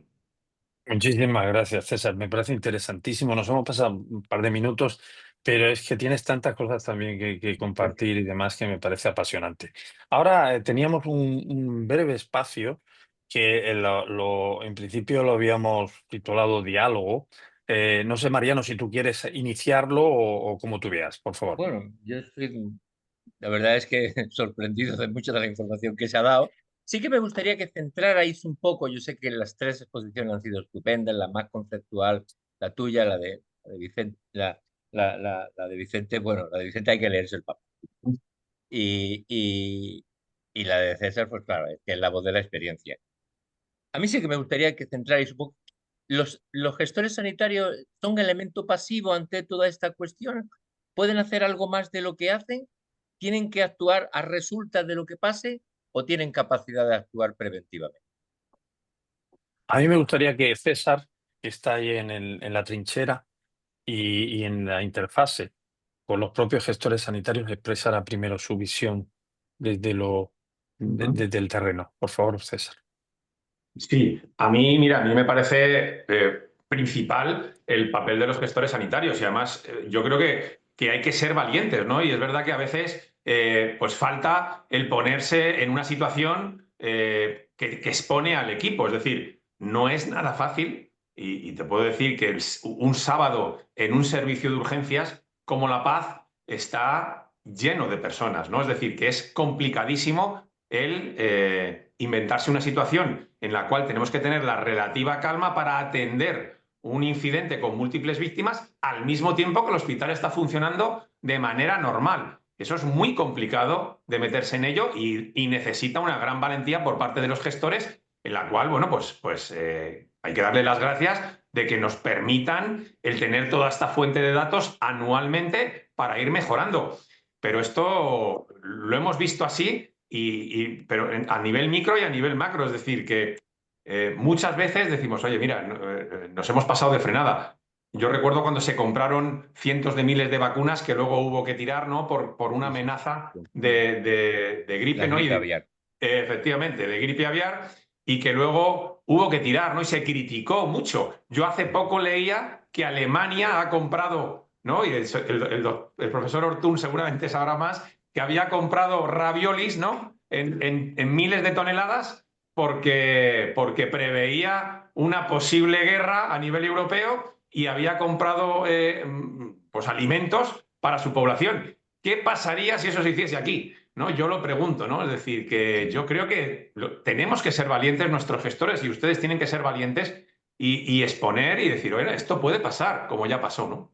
Muchísimas gracias, César. Me parece interesantísimo. Nos hemos pasado un par de minutos, pero es que tienes tantas cosas también que compartir y demás que me parece apasionante. Ahora teníamos un breve espacio que en principio lo habíamos titulado Diálogo. No sé, Mariano, si tú quieres iniciarlo o como tú veas, por favor. Bueno, la verdad es que sorprendido de mucha de la información que se ha dado. Sí que me gustaría que centrarais un poco, yo sé que las 3 exposiciones han sido estupendas, la más conceptual, la tuya, la de Vicente, la de Vicente, bueno, la de Vicente hay que leerse el papel. Y la de César, pues claro, es que es la voz de la experiencia. A mí sí que me gustaría que centrarais un poco. ¿Los gestores sanitarios son elemento pasivo ante toda esta cuestión? ¿Pueden hacer algo más de lo que hacen? ¿Tienen que actuar a resultas de lo que pase o tienen capacidad de actuar preventivamente? A mí me gustaría que César, que está ahí en la trinchera y en la interfase con los propios gestores sanitarios, expresara primero su visión desde desde el terreno. Por favor, César. Sí, mira, a mí me parece principal el papel de los gestores sanitarios y además yo creo que hay que ser valientes, ¿no? Y es verdad que a veces pues falta el ponerse en una situación que expone al equipo, es decir, no es nada fácil y te puedo decir que un sábado en un servicio de urgencias como La Paz está lleno de personas, ¿no? Es decir, que es complicadísimo el inventarse una situación en la cual tenemos que tener la relativa calma para atender un incidente con múltiples víctimas al mismo tiempo que el hospital está funcionando de manera normal. Eso es muy complicado de meterse en ello y necesita una gran valentía por parte de los gestores, en la cual, bueno, pues hay que darle las gracias de que nos permitan el tener toda esta fuente de datos anualmente para ir mejorando. Pero esto lo hemos visto así, pero a nivel micro y a nivel macro, es decir, que muchas veces decimos, oye, mira, nos hemos pasado de frenada. Yo recuerdo cuando se compraron cientos de miles de vacunas que luego hubo que tirar, ¿no? por una amenaza de gripe, La ¿no? gripe aviar. Efectivamente, de gripe aviar, y que luego hubo que tirar, ¿no? Y se criticó mucho. Yo hace poco leía que Alemania ha comprado, ¿no? Y el profesor Ortún seguramente sabrá más, que había comprado raviolis, ¿no? En miles de toneladas porque preveía una posible guerra a nivel europeo y había comprado pues alimentos para su población. ¿Qué pasaría si eso se hiciese aquí? ¿No? Yo lo pregunto, ¿no? Es decir, que yo creo que tenemos que ser valientes nuestros gestores y ustedes tienen que ser valientes y exponer y decir, oye, esto puede pasar, como ya pasó, ¿no?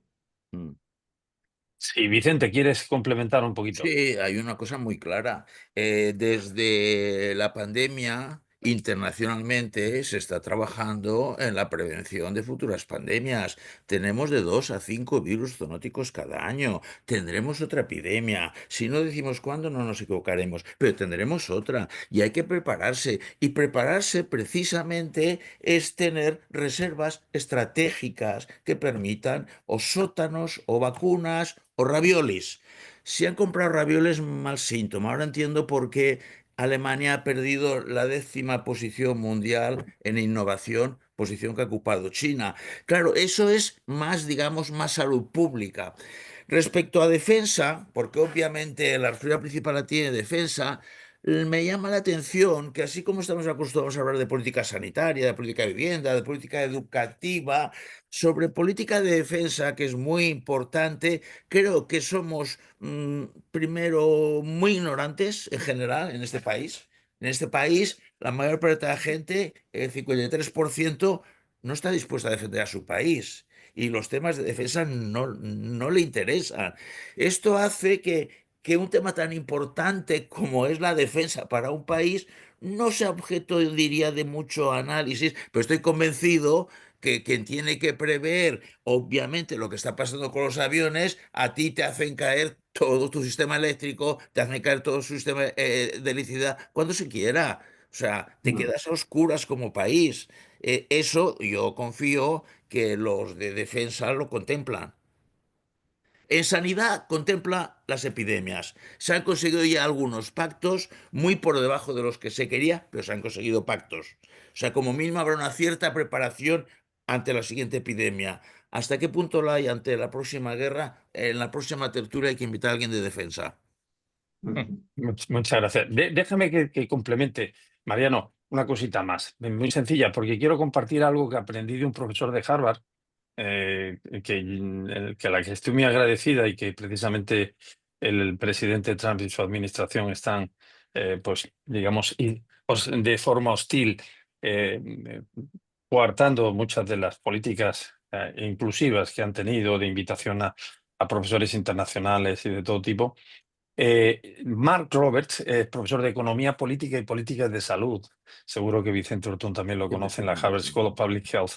Sí, Vicente, ¿quieres complementar un poquito? Sí, hay una cosa muy clara. Desde la pandemia, internacionalmente se está trabajando en la prevención de futuras pandemias. Tenemos de 2 a 5 virus zoonóticos cada año. Tendremos otra epidemia. Si no decimos cuándo, no nos equivocaremos, pero tendremos otra. Y hay que prepararse. Y prepararse precisamente es tener reservas estratégicas que permitan o sótanos o vacunas o raviolis. Si han comprado ravioles, mal síntoma. Ahora entiendo por qué Alemania ha perdido la 10ª posición mundial en innovación, posición que ha ocupado China. Claro, eso es más, digamos, más salud pública. Respecto a defensa, porque obviamente la arteria principal la tiene defensa, me llama la atención que así como estamos acostumbrados a hablar de política sanitaria, de política de vivienda, de política educativa, sobre política de defensa, que es muy importante, creo que somos, primero, muy ignorantes en general en este país. En este país, la mayor parte de la gente, el 53%, no está dispuesta a defender a su país y los temas de defensa no le interesan. Esto hace que un tema tan importante como es la defensa para un país no sea objeto, diría, de mucho análisis, pero estoy convencido que quien tiene que prever, obviamente, lo que está pasando con los aviones, a ti te hacen caer todo tu sistema eléctrico, te hacen caer todo su sistema de electricidad cuando se quiera. O sea, te quedas a oscuras como país. Eso yo confío que los de defensa lo contemplan. En sanidad contempla las epidemias. Se han conseguido ya algunos pactos, muy por debajo de los que se quería, pero se han conseguido pactos. O sea, como mínimo habrá una cierta preparación ante la siguiente epidemia. ¿Hasta qué punto la hay ante la próxima guerra? En la próxima tertulia hay que invitar a alguien de defensa. Muchas gracias. Déjame que complemente, Mariano, una cosita más, muy sencilla, porque quiero compartir algo que aprendí de un profesor de Harvard, que a la que estoy muy agradecida y que precisamente el presidente Trump y su administración están, pues, digamos, de forma hostil, coartando muchas de las políticas inclusivas que han tenido de invitación a profesores internacionales y de todo tipo. Mark Roberts es profesor de Economía Política y Políticas de Salud. Seguro que Vicente Ortún también lo conoce en la Harvard School of Public Health.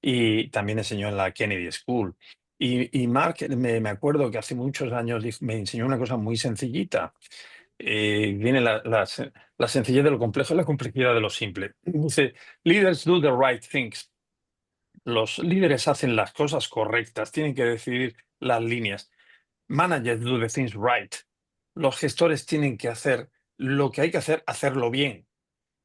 Y también enseñó en la Kennedy School. Y Mark, me acuerdo que hace muchos años me enseñó una cosa muy sencillita. Viene la sencillez de lo complejo y la complejidad de lo simple. Dice, leaders do the right things. Los líderes hacen las cosas correctas, tienen que decidir las líneas. Managers do the things right. Los gestores tienen que hacer lo que hay que hacer, hacerlo bien.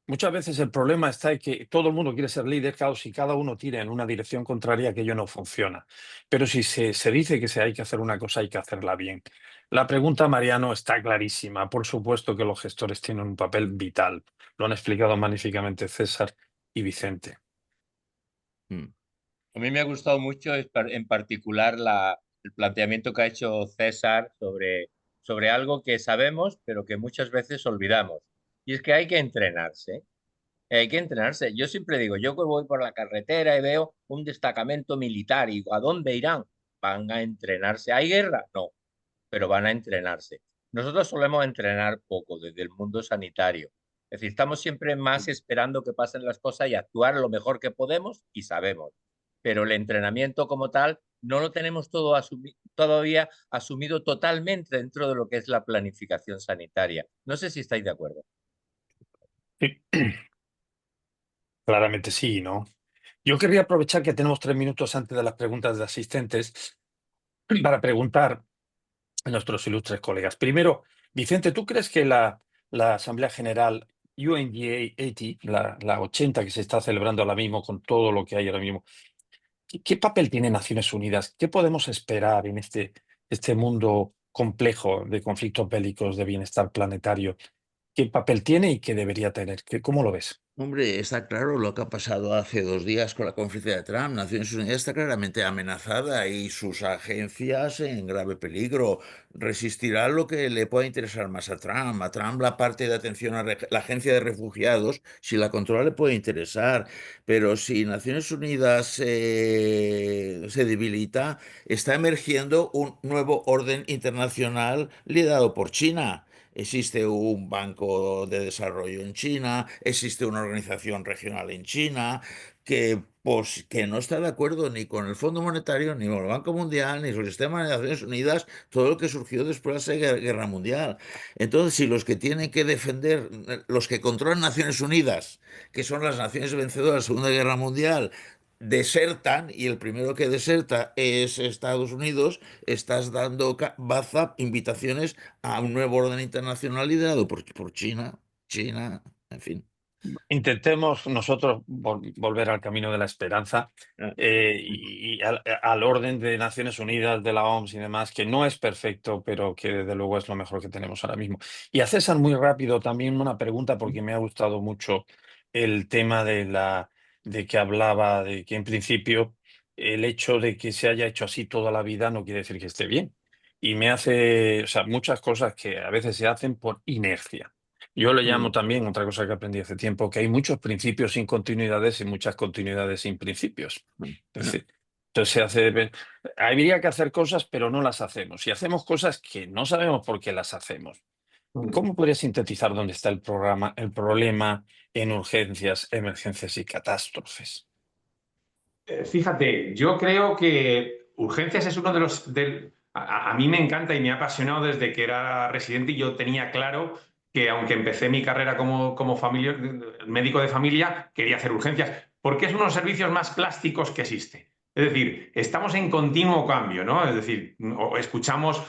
muchas veces el problema está en que todo el mundo quiere ser líder, claro, si cada uno tira en una dirección contraria, aquello no funciona. Pero si se dice que hay que hacer una cosa, hay que hacerla bien. La pregunta, Mariano, está clarísima. Por supuesto que los gestores tienen un papel vital. Lo han explicado magníficamente César y Vicente. A mí me ha gustado mucho en particular el planteamiento que ha hecho César sobre algo que sabemos, pero que muchas veces olvidamos. Y es que hay que entrenarse. Hay que entrenarse. Yo siempre digo, yo que voy por la carretera y veo un destacamento militar y digo, ¿a dónde irán? ¿Van a entrenarse? ¿Hay guerra? No, pero van a entrenarse. Nosotros solemos entrenar poco desde el mundo sanitario. Es decir, estamos siempre más esperando que pasen las cosas y actuar lo mejor que podemos y sabemos. Pero el entrenamiento como tal no lo tenemos todavía asumido totalmente dentro de lo que es la planificación sanitaria. No sé si estáis de acuerdo. Sí. Claramente sí, ¿no? Yo querría aprovechar que tenemos 3 minutos antes de las preguntas de asistentes para preguntar a nuestros ilustres colegas. Primero, Vicente, ¿tú crees que la Asamblea General UNGA 80, la 80 que se está celebrando ahora mismo con todo lo que hay ahora mismo, ¿qué papel tiene Naciones Unidas? ¿Qué podemos esperar en este mundo complejo de conflictos bélicos, de bienestar planetario? ¿Qué papel tiene y qué debería tener? ¿Cómo lo ves? Hombre, está claro lo que ha pasado hace 2 días con la conferencia de Trump. Naciones Unidas está claramente amenazada y sus agencias en grave peligro. Resistirá lo que le pueda interesar más a Trump. A Trump la parte de atención a la agencia de refugiados, si la controla, le puede interesar. Pero si Naciones Unidas se debilita, está emergiendo un nuevo orden internacional liderado por China. Existe un banco de desarrollo en China, existe una organización regional en China que no está de acuerdo ni con el Fondo Monetario, ni con el Banco Mundial, ni con el sistema de Naciones Unidas, todo lo que surgió después de la Guerra Mundial. Entonces, si los que tienen que defender, los que controlan Naciones Unidas, que son las naciones vencedoras de la Segunda Guerra Mundial, desertan, y el primero que deserta es Estados Unidos, estás dando baza, invitaciones a un nuevo orden internacional liderado por China, en fin. Intentemos nosotros volver al camino de la esperanza y al orden de Naciones Unidas, de la OMS y demás, que no es perfecto, pero que desde luego es lo mejor que tenemos ahora mismo. Y a César, muy rápido, también una pregunta, porque me ha gustado mucho el tema de que hablaba de que en principio el hecho de que se haya hecho así toda la vida no quiere decir que esté bien. Y me hace, o sea, muchas cosas que a veces se hacen por inercia. Yo le llamo también, otra cosa que aprendí hace tiempo, que hay muchos principios sin continuidades y muchas continuidades sin principios. Entonces habría que hacer cosas, pero no las hacemos. Y hacemos cosas que no sabemos por qué las hacemos. ¿Cómo podría sintetizar dónde está el problema en urgencias, emergencias y catástrofes? Fíjate, yo creo que urgencias es uno de los... a mí me encanta y me ha apasionado desde que era residente y yo tenía claro que aunque empecé mi carrera como médico de familia, quería hacer urgencias, porque es uno de los servicios más plásticos que existe. Es decir, estamos en continuo cambio, ¿no? Es decir, escuchamos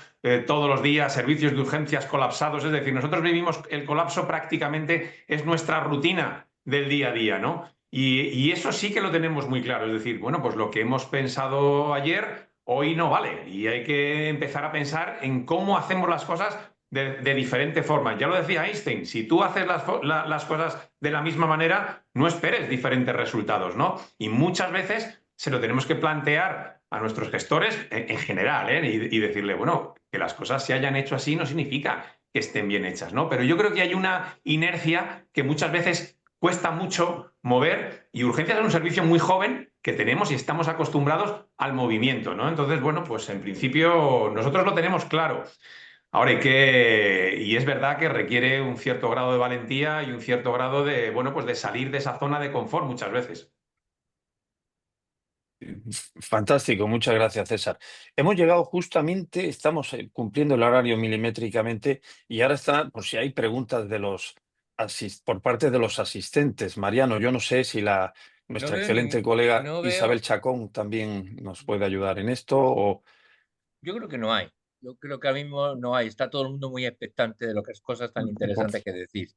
todos los días servicios de urgencias colapsados, es decir, nosotros vivimos el colapso prácticamente, es nuestra rutina del día a día, ¿no? Y eso sí que lo tenemos muy claro, es decir, bueno, pues lo que hemos pensado ayer, hoy no vale y hay que empezar a pensar en cómo hacemos las cosas de diferente forma. Ya lo decía Einstein, si tú haces las cosas de la misma manera, no esperes diferentes resultados, ¿no? Y muchas veces se lo tenemos que plantear a nuestros gestores en general, ¿eh? Y decirle, bueno, que las cosas se hayan hecho así no significa que estén bien hechas, ¿no? Pero yo creo que hay una inercia que muchas veces cuesta mucho mover y urgencias es un servicio muy joven que tenemos y estamos acostumbrados al movimiento, ¿no? Entonces, bueno, pues en principio nosotros lo tenemos claro. Ahora y es verdad que requiere un cierto grado de valentía y un cierto grado de, bueno, pues de salir de esa zona de confort muchas veces. Fantástico, muchas gracias, César. Hemos llegado justamente, estamos cumpliendo el horario milimétricamente y ahora está, por si hay preguntas por parte de los asistentes. Mariano, yo no sé si nuestra excelente colega no veo, Isabel Chacón también nos puede ayudar en esto o... yo creo que no hay. Yo creo que ahora mismo no hay, está todo el mundo muy expectante de lo que es cosas tan interesantes que decir.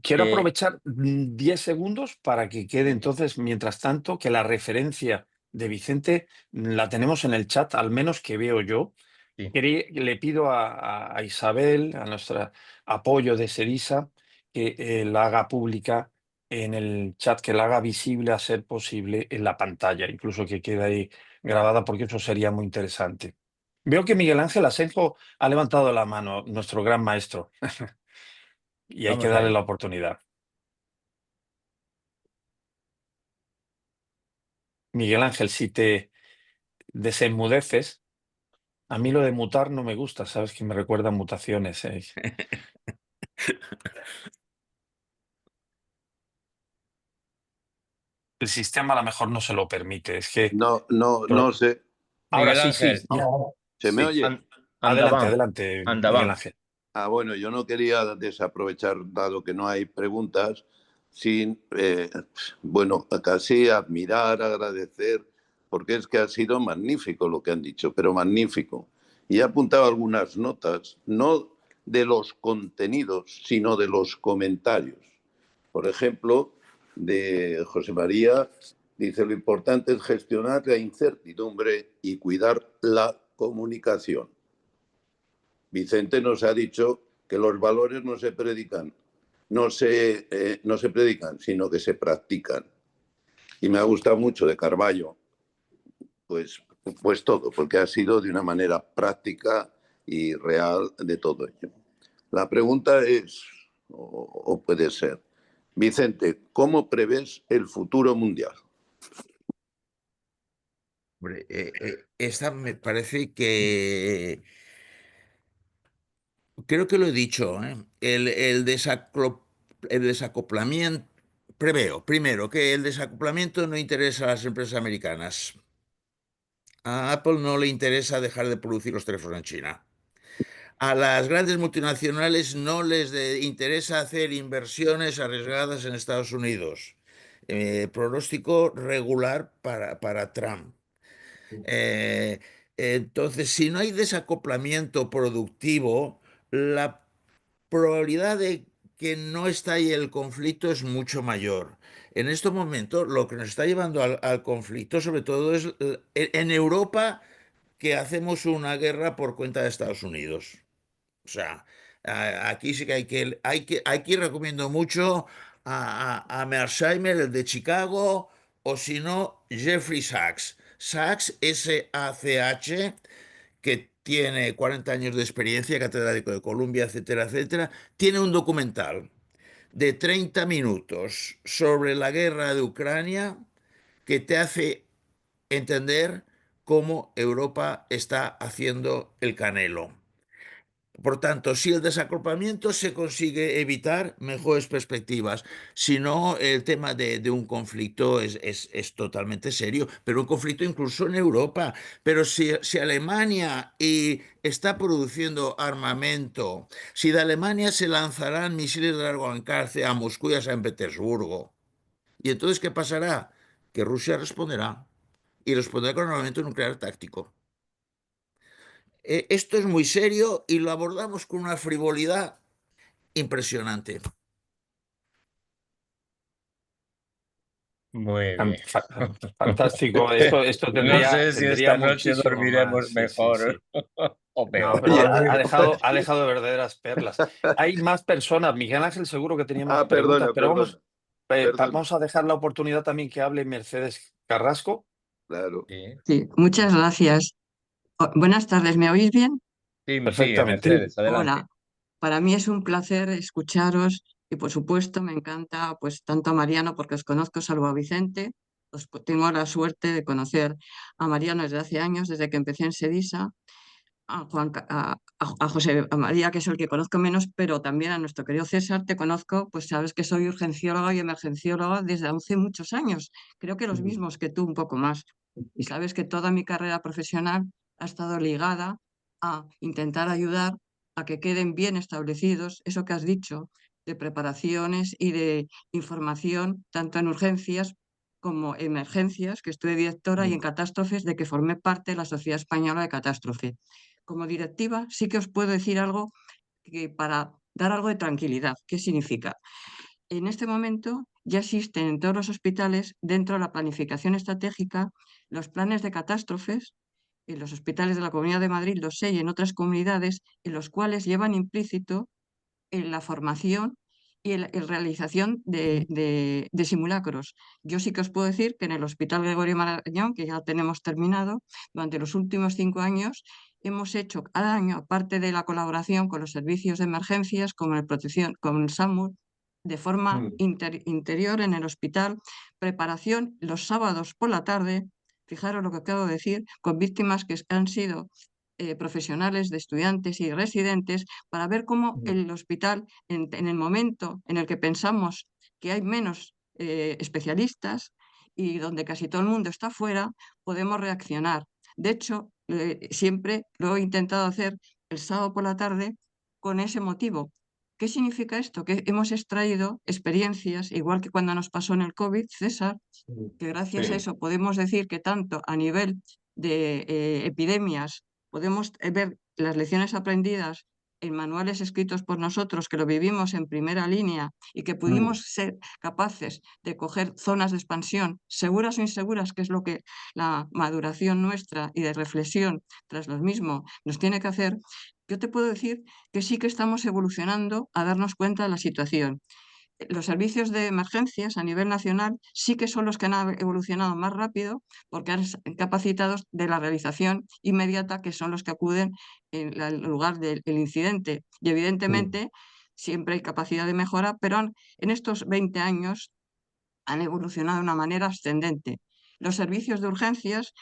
Quiero Eh, aprovechar 10 segundos para que quede entonces, mientras tanto, que la referencia de Vicente la tenemos en el chat, al menos que veo yo. sí. Le pido a Isabel, a nuestro apoyo de Serisa, que la haga pública en el chat, que la haga visible a ser posible en la pantalla, incluso que quede ahí grabada, porque eso sería muy interesante. Veo que Miguel Ángel Asenjo ha levantado la mano, nuestro gran maestro, y hay que Vamos darle ahí. la oportunidad. Miguel Ángel, si te desenmudeces, a mí lo de mutar no me gusta, sabes que me recuerda a mutaciones. El sistema a lo mejor no se lo permite. Es que No sé. ahora Miguel sí, Ángel, sí, ya. ¿Se me Sí. oye? Adelante, Andaván, adelante, Miguel Andaván. Ángel. Bueno, yo no quería desaprovechar, dado que no hay preguntas, sin, bueno, casi admirar, agradecer, porque es que ha sido magnífico lo que han dicho, pero magnífico. Y he apuntado algunas notas, no de los contenidos, sino de los comentarios. Por ejemplo, de José María, dice, lo importante es gestionar la incertidumbre y cuidar la comunicación. Vicente nos ha dicho que los valores no se predican, no se predican, sino que se practican. Y me ha gustado mucho de Carballo, pues todo, porque ha sido de una manera práctica y real de todo ello. La pregunta es, o puede ser, Vicente, ¿cómo prevés el futuro mundial? Hombre, esta me parece que, creo que lo he dicho, ¿eh? El desacoplamiento, preveo, primero, que el desacoplamiento no interesa a las empresas americanas. A Apple no le interesa dejar de producir los teléfonos en China. A las grandes multinacionales no les interesa hacer inversiones arriesgadas en Estados Unidos. Pronóstico regular para Trump. Eh, entonces, si no hay desacoplamiento productivo, la probabilidad de que no estalle el conflicto es mucho mayor. En estos momentos, lo que nos está llevando al conflicto, sobre todo, es en Europa, que hacemos una guerra por cuenta de Estados Unidos. O sea, aquí sí que aquí recomiendo mucho a Mersheimer, el de Chicago, o si no, Jeffrey Sachs. Sachs, S-A-C-H, que tiene 40 años de experiencia, catedrático de Columbia, etcétera, etcétera, tiene un documental de 30 minutos sobre la guerra de Ucrania que te hace entender cómo Europa está haciendo el canelo. Por tanto, si el desacoplamiento se consigue evitar, mejores perspectivas. Si no, el tema de un conflicto es totalmente serio, pero un conflicto incluso en Europa. Pero si Alemania está produciendo armamento, si de Alemania se lanzarán misiles de largo alcance a Moscú y a San Petersburgo, ¿y entonces qué pasará? Que Rusia responderá, y responderá con armamento nuclear táctico. Esto es muy serio y lo abordamos con una frivolidad impresionante. Muy bien. Fantástico. Esto No sé si tendría esta noche muchísimo dormiremos más. Sí, sí, mejor sí. o No, peor. pero Oye, ha dejado verdaderas perlas. Hay más personas. Miguel Ángel seguro que tenía más preguntas, perdona, pero perdona, perdona. vamos a dejar la oportunidad también que hable Mercedes Carrasco. Claro. Sí, Sí, muchas gracias. Buenas tardes, ¿me oís bien? sí, Perfectamente. Mercedes, adelante. Hola, para mí es un placer escucharos y por supuesto me encanta pues tanto a Mariano porque os conozco salvo a Vicente. Tengo la suerte de conocer a Mariano desde hace años, desde que empecé en Sedisa, a José a María, que es el que conozco menos, pero también a nuestro querido César, te conozco, pues sabes que soy urgencióloga y emergencióloga desde hace muchos años, creo que los mismos que tú, un poco más. Y sabes que toda mi carrera profesional ha estado ligada a intentar ayudar a que queden bien establecidos, eso que has dicho, de preparaciones y de información, tanto en urgencias como emergencias, que estuve directora, y en catástrofes, de que formé parte de la Sociedad Española de Catástrofe. como directiva sí que os puedo decir algo que para dar algo de tranquilidad. ¿Qué significa? En este momento ya existen en todos los hospitales, dentro de la planificación estratégica, los planes de catástrofes. En los hospitales de la Comunidad de Madrid los hay, en otras comunidades, en los cuales llevan implícito en la formación y en la realización de simulacros. Yo sí que os puedo decir que en el Hospital Gregorio Marañón, que ya tenemos terminado, durante los últimos 5 años hemos hecho cada año, aparte de la colaboración con los servicios de emergencias, con el protección, con el SAMUR, de forma interior en el hospital, preparación los sábados por la tarde, fijaros lo que acabo de decir, con víctimas que han sido profesionales, de estudiantes y residentes, para ver cómo el hospital, en el momento en el que pensamos que hay menos especialistas y donde casi todo el mundo está fuera, podemos reaccionar. De hecho, siempre lo he intentado hacer el sábado por la tarde con ese motivo. ¿Qué significa esto? Que hemos extraído experiencias, igual que cuando nos pasó en el COVID, César, que gracias a eso podemos decir que tanto a nivel de epidemias podemos ver las lecciones aprendidas en manuales escritos por nosotros, que lo vivimos en primera línea y que pudimos ser capaces de coger zonas de expansión, seguras o inseguras, que es lo que la maduración nuestra y de reflexión tras lo mismo nos tiene que hacer. Yo te puedo decir que sí que estamos evolucionando a darnos cuenta de la situación. Los servicios de emergencias a nivel nacional sí que son los que han evolucionado más rápido porque han capacitados de la realización inmediata, que son los que acuden en el lugar del incidente. Y evidentemente siempre hay capacidad de mejora, pero en estos 20 años han evolucionado de una manera ascendente. Los servicios de urgencias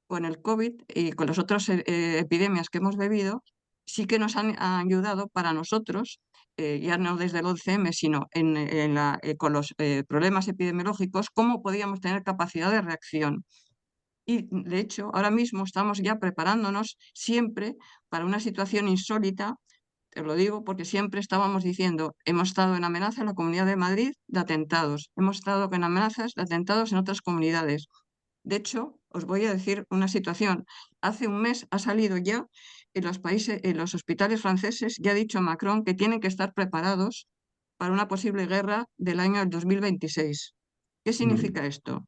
con el COVID y con las otras epidemias que hemos vivido, sí que nos han ayudado para nosotros, ya no desde el 11M, sino con los problemas epidemiológicos, cómo podíamos tener capacidad de reacción. Y de hecho, ahora mismo estamos ya preparándonos siempre para una situación insólita. Te lo digo porque siempre estábamos diciendo, hemos estado en amenaza en la Comunidad de Madrid de atentados, hemos estado en amenazas de atentados en otras comunidades. De hecho, os voy a decir una situación. Hace un mes ha salido ya en los países, en los hospitales franceses, ya ha dicho Macron que tienen que estar preparados para una posible guerra del año 2026. ¿Qué significa esto?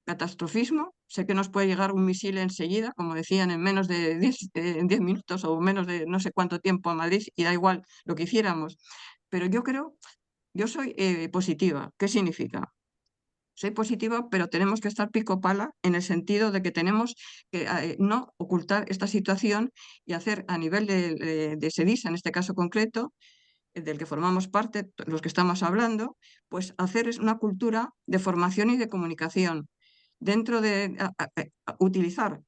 Catastrofismo. Sé que nos puede llegar un misil enseguida, como decían, en menos de 10 minutos o menos de no sé cuánto tiempo a Madrid, y da igual lo que hiciéramos. Pero yo soy positiva. ¿Qué significa? Soy positiva, pero tenemos que estar pico pala en el sentido de que tenemos que no ocultar esta situación y hacer a nivel de SEDISA, en este caso concreto, del que formamos parte, los que estamos hablando, pues hacer una cultura de formación y de comunicación. Dentro de utilizar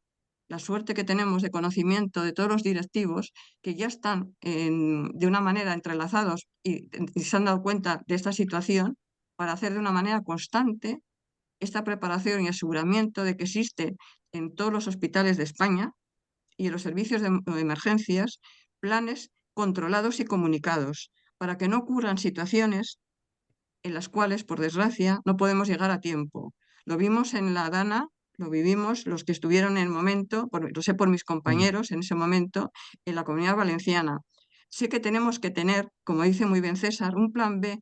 la suerte que tenemos de conocimiento de todos los directivos que ya están de una manera entrelazados y se han dado cuenta de esta situación, para hacer de una manera constante esta preparación y aseguramiento de que existe en todos los hospitales de España y en los servicios de emergencias planes controlados y comunicados para que no ocurran situaciones en las cuales, por desgracia, no podemos llegar a tiempo. Lo vimos en la Dana, lo vivimos los que estuvieron en el momento, lo sé por mis compañeros en ese momento, en la Comunidad Valenciana. Sé que tenemos que tener, como dice muy bien César, un plan B,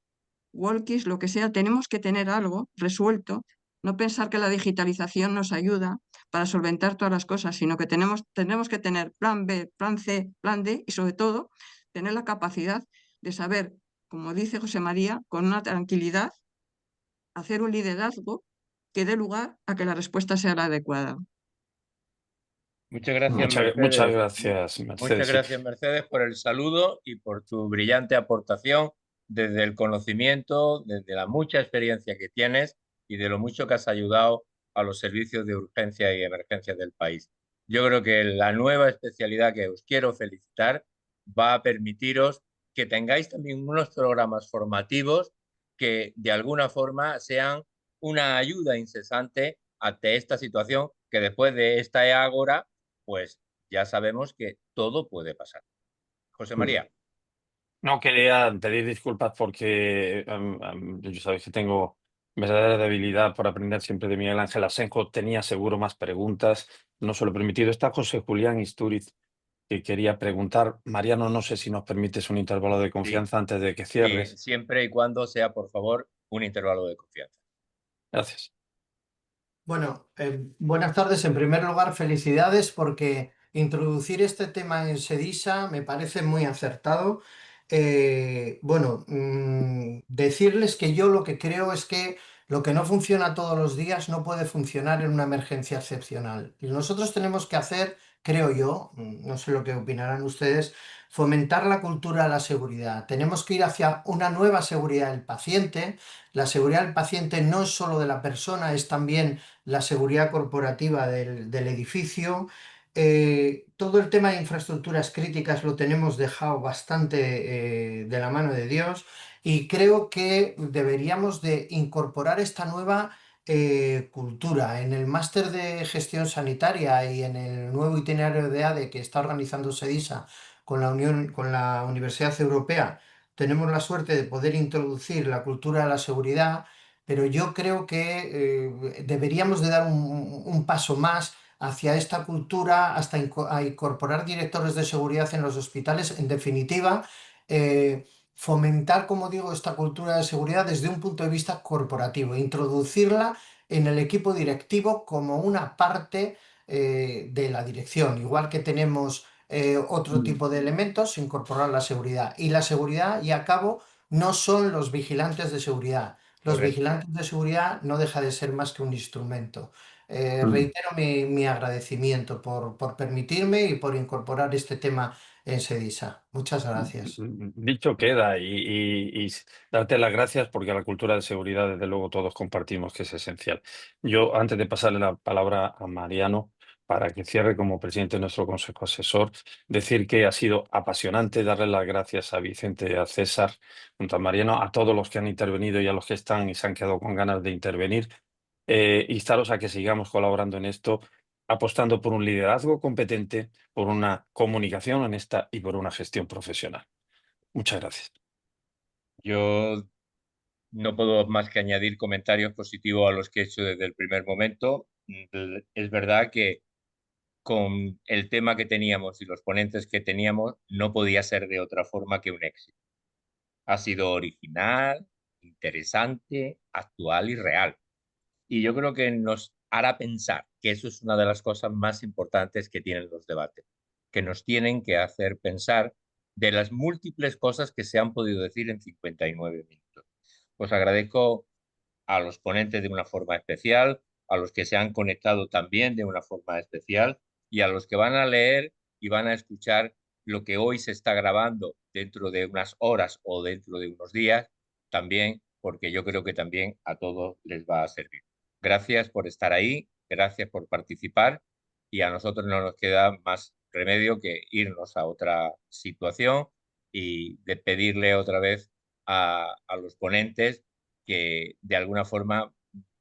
walkies, lo que sea, tenemos que tener algo resuelto, no pensar que la digitalización nos ayuda para solventar todas las cosas, sino que tenemos que tener plan B, plan C, plan D y sobre todo tener la capacidad de saber, como dice José María, con una tranquilidad, hacer un liderazgo que dé lugar a que la respuesta sea la adecuada. Muchas gracias, Muchas Mercedes. gracias, Muchas Mercedes. gracias, Mercedes, por el saludo y por tu brillante aportación desde el conocimiento, desde la mucha experiencia que tienes y de lo mucho que has ayudado a los servicios de urgencia y emergencia del país. Yo creo que la nueva especialidad que os quiero felicitar va a permitiros que tengáis también unos programas formativos que de alguna forma sean una ayuda incesante ante esta situación que después de esta ágora, pues ya sabemos que todo puede pasar. José María. No, quería pedir disculpas porque yo sabéis que tengo verdadera debilidad por aprender siempre de Miguel Ángel Asenjo. Tenía seguro más preguntas, no se lo he permitido. Está José Julián Istúriz que quería preguntar. Mariano, no sé si nos permites un intervalo de confianza antes de que cierres. Siempre y cuando sea, por favor, un intervalo de confianza. Gracias. Bueno, buenas tardes. En primer lugar, felicidades porque introducir este tema en SEDISA me parece muy acertado. Decirles que yo lo que creo es que lo que no funciona todos los días no puede funcionar en una emergencia excepcional. Y nosotros tenemos que hacer, creo yo, no sé lo que opinarán ustedes, fomentar la cultura de la seguridad. Tenemos que ir hacia una nueva seguridad del paciente. La seguridad del paciente no es solo de la persona, es también la seguridad corporativa del edificio. Todo el tema de infraestructuras críticas lo tenemos dejado bastante de la mano de Dios y creo que deberíamos de incorporar esta nueva cultura. En el máster de gestión sanitaria y en el nuevo itinerario de ADE que está organizando SEDISA con con la Universidad Europea, tenemos la suerte de poder introducir la cultura de la seguridad, pero yo creo que deberíamos de dar un paso más hacia esta cultura, hasta a incorporar directores de seguridad en los hospitales. En definitiva, fomentar, como digo, esta cultura de seguridad desde un punto de vista corporativo, introducirla en el equipo directivo como una parte de la dirección, igual que tenemos otro tipo de elementos, incorporar la seguridad. Y la seguridad, y a cabo, no son los vigilantes de seguridad. Los Correcto. vigilantes de seguridad no deja de ser más que un instrumento. Reitero mi agradecimiento por permitirme y por incorporar este tema en SEDISA. Muchas gracias. Dicho queda y darte las gracias porque la cultura de seguridad, desde luego, todos compartimos que es esencial. Yo, antes de pasarle la palabra a Mariano, para que cierre como presidente de nuestro Consejo Asesor, decir que ha sido apasionante, darle las gracias a Vicente y a César, junto a Mariano, a todos los que han intervenido y a los que están y se han quedado con ganas de intervenir. Instaros a que sigamos colaborando en esto, apostando por un liderazgo competente, por una comunicación honesta y por una gestión profesional. Muchas gracias. Yo no puedo más que añadir comentarios positivos a los que he hecho desde el primer momento. Es verdad que con el tema que teníamos y los ponentes que teníamos, no podía ser de otra forma que un éxito. Ha sido original, interesante, actual y real. Y yo creo que nos hará pensar que eso es una de las cosas más importantes que tienen los debates, que nos tienen que hacer pensar de las múltiples cosas que se han podido decir en 59 minutos. Os agradezco a los ponentes de una forma especial, a los que se han conectado también de una forma especial y a los que van a leer y van a escuchar lo que hoy se está grabando dentro de unas horas o dentro de unos días, también, porque yo creo que también a todos les va a servir. Gracias por estar ahí, gracias por participar y a nosotros no nos queda más remedio que irnos a otra situación y de pedirle otra vez a los ponentes que de alguna forma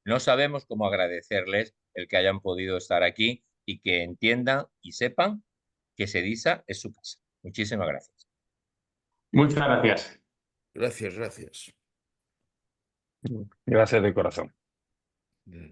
no sabemos cómo agradecerles el que hayan podido estar aquí y que entiendan y sepan que SEDISA es su casa. Muchísimas gracias. Muchas gracias. Gracias, gracias. Gracias de corazón.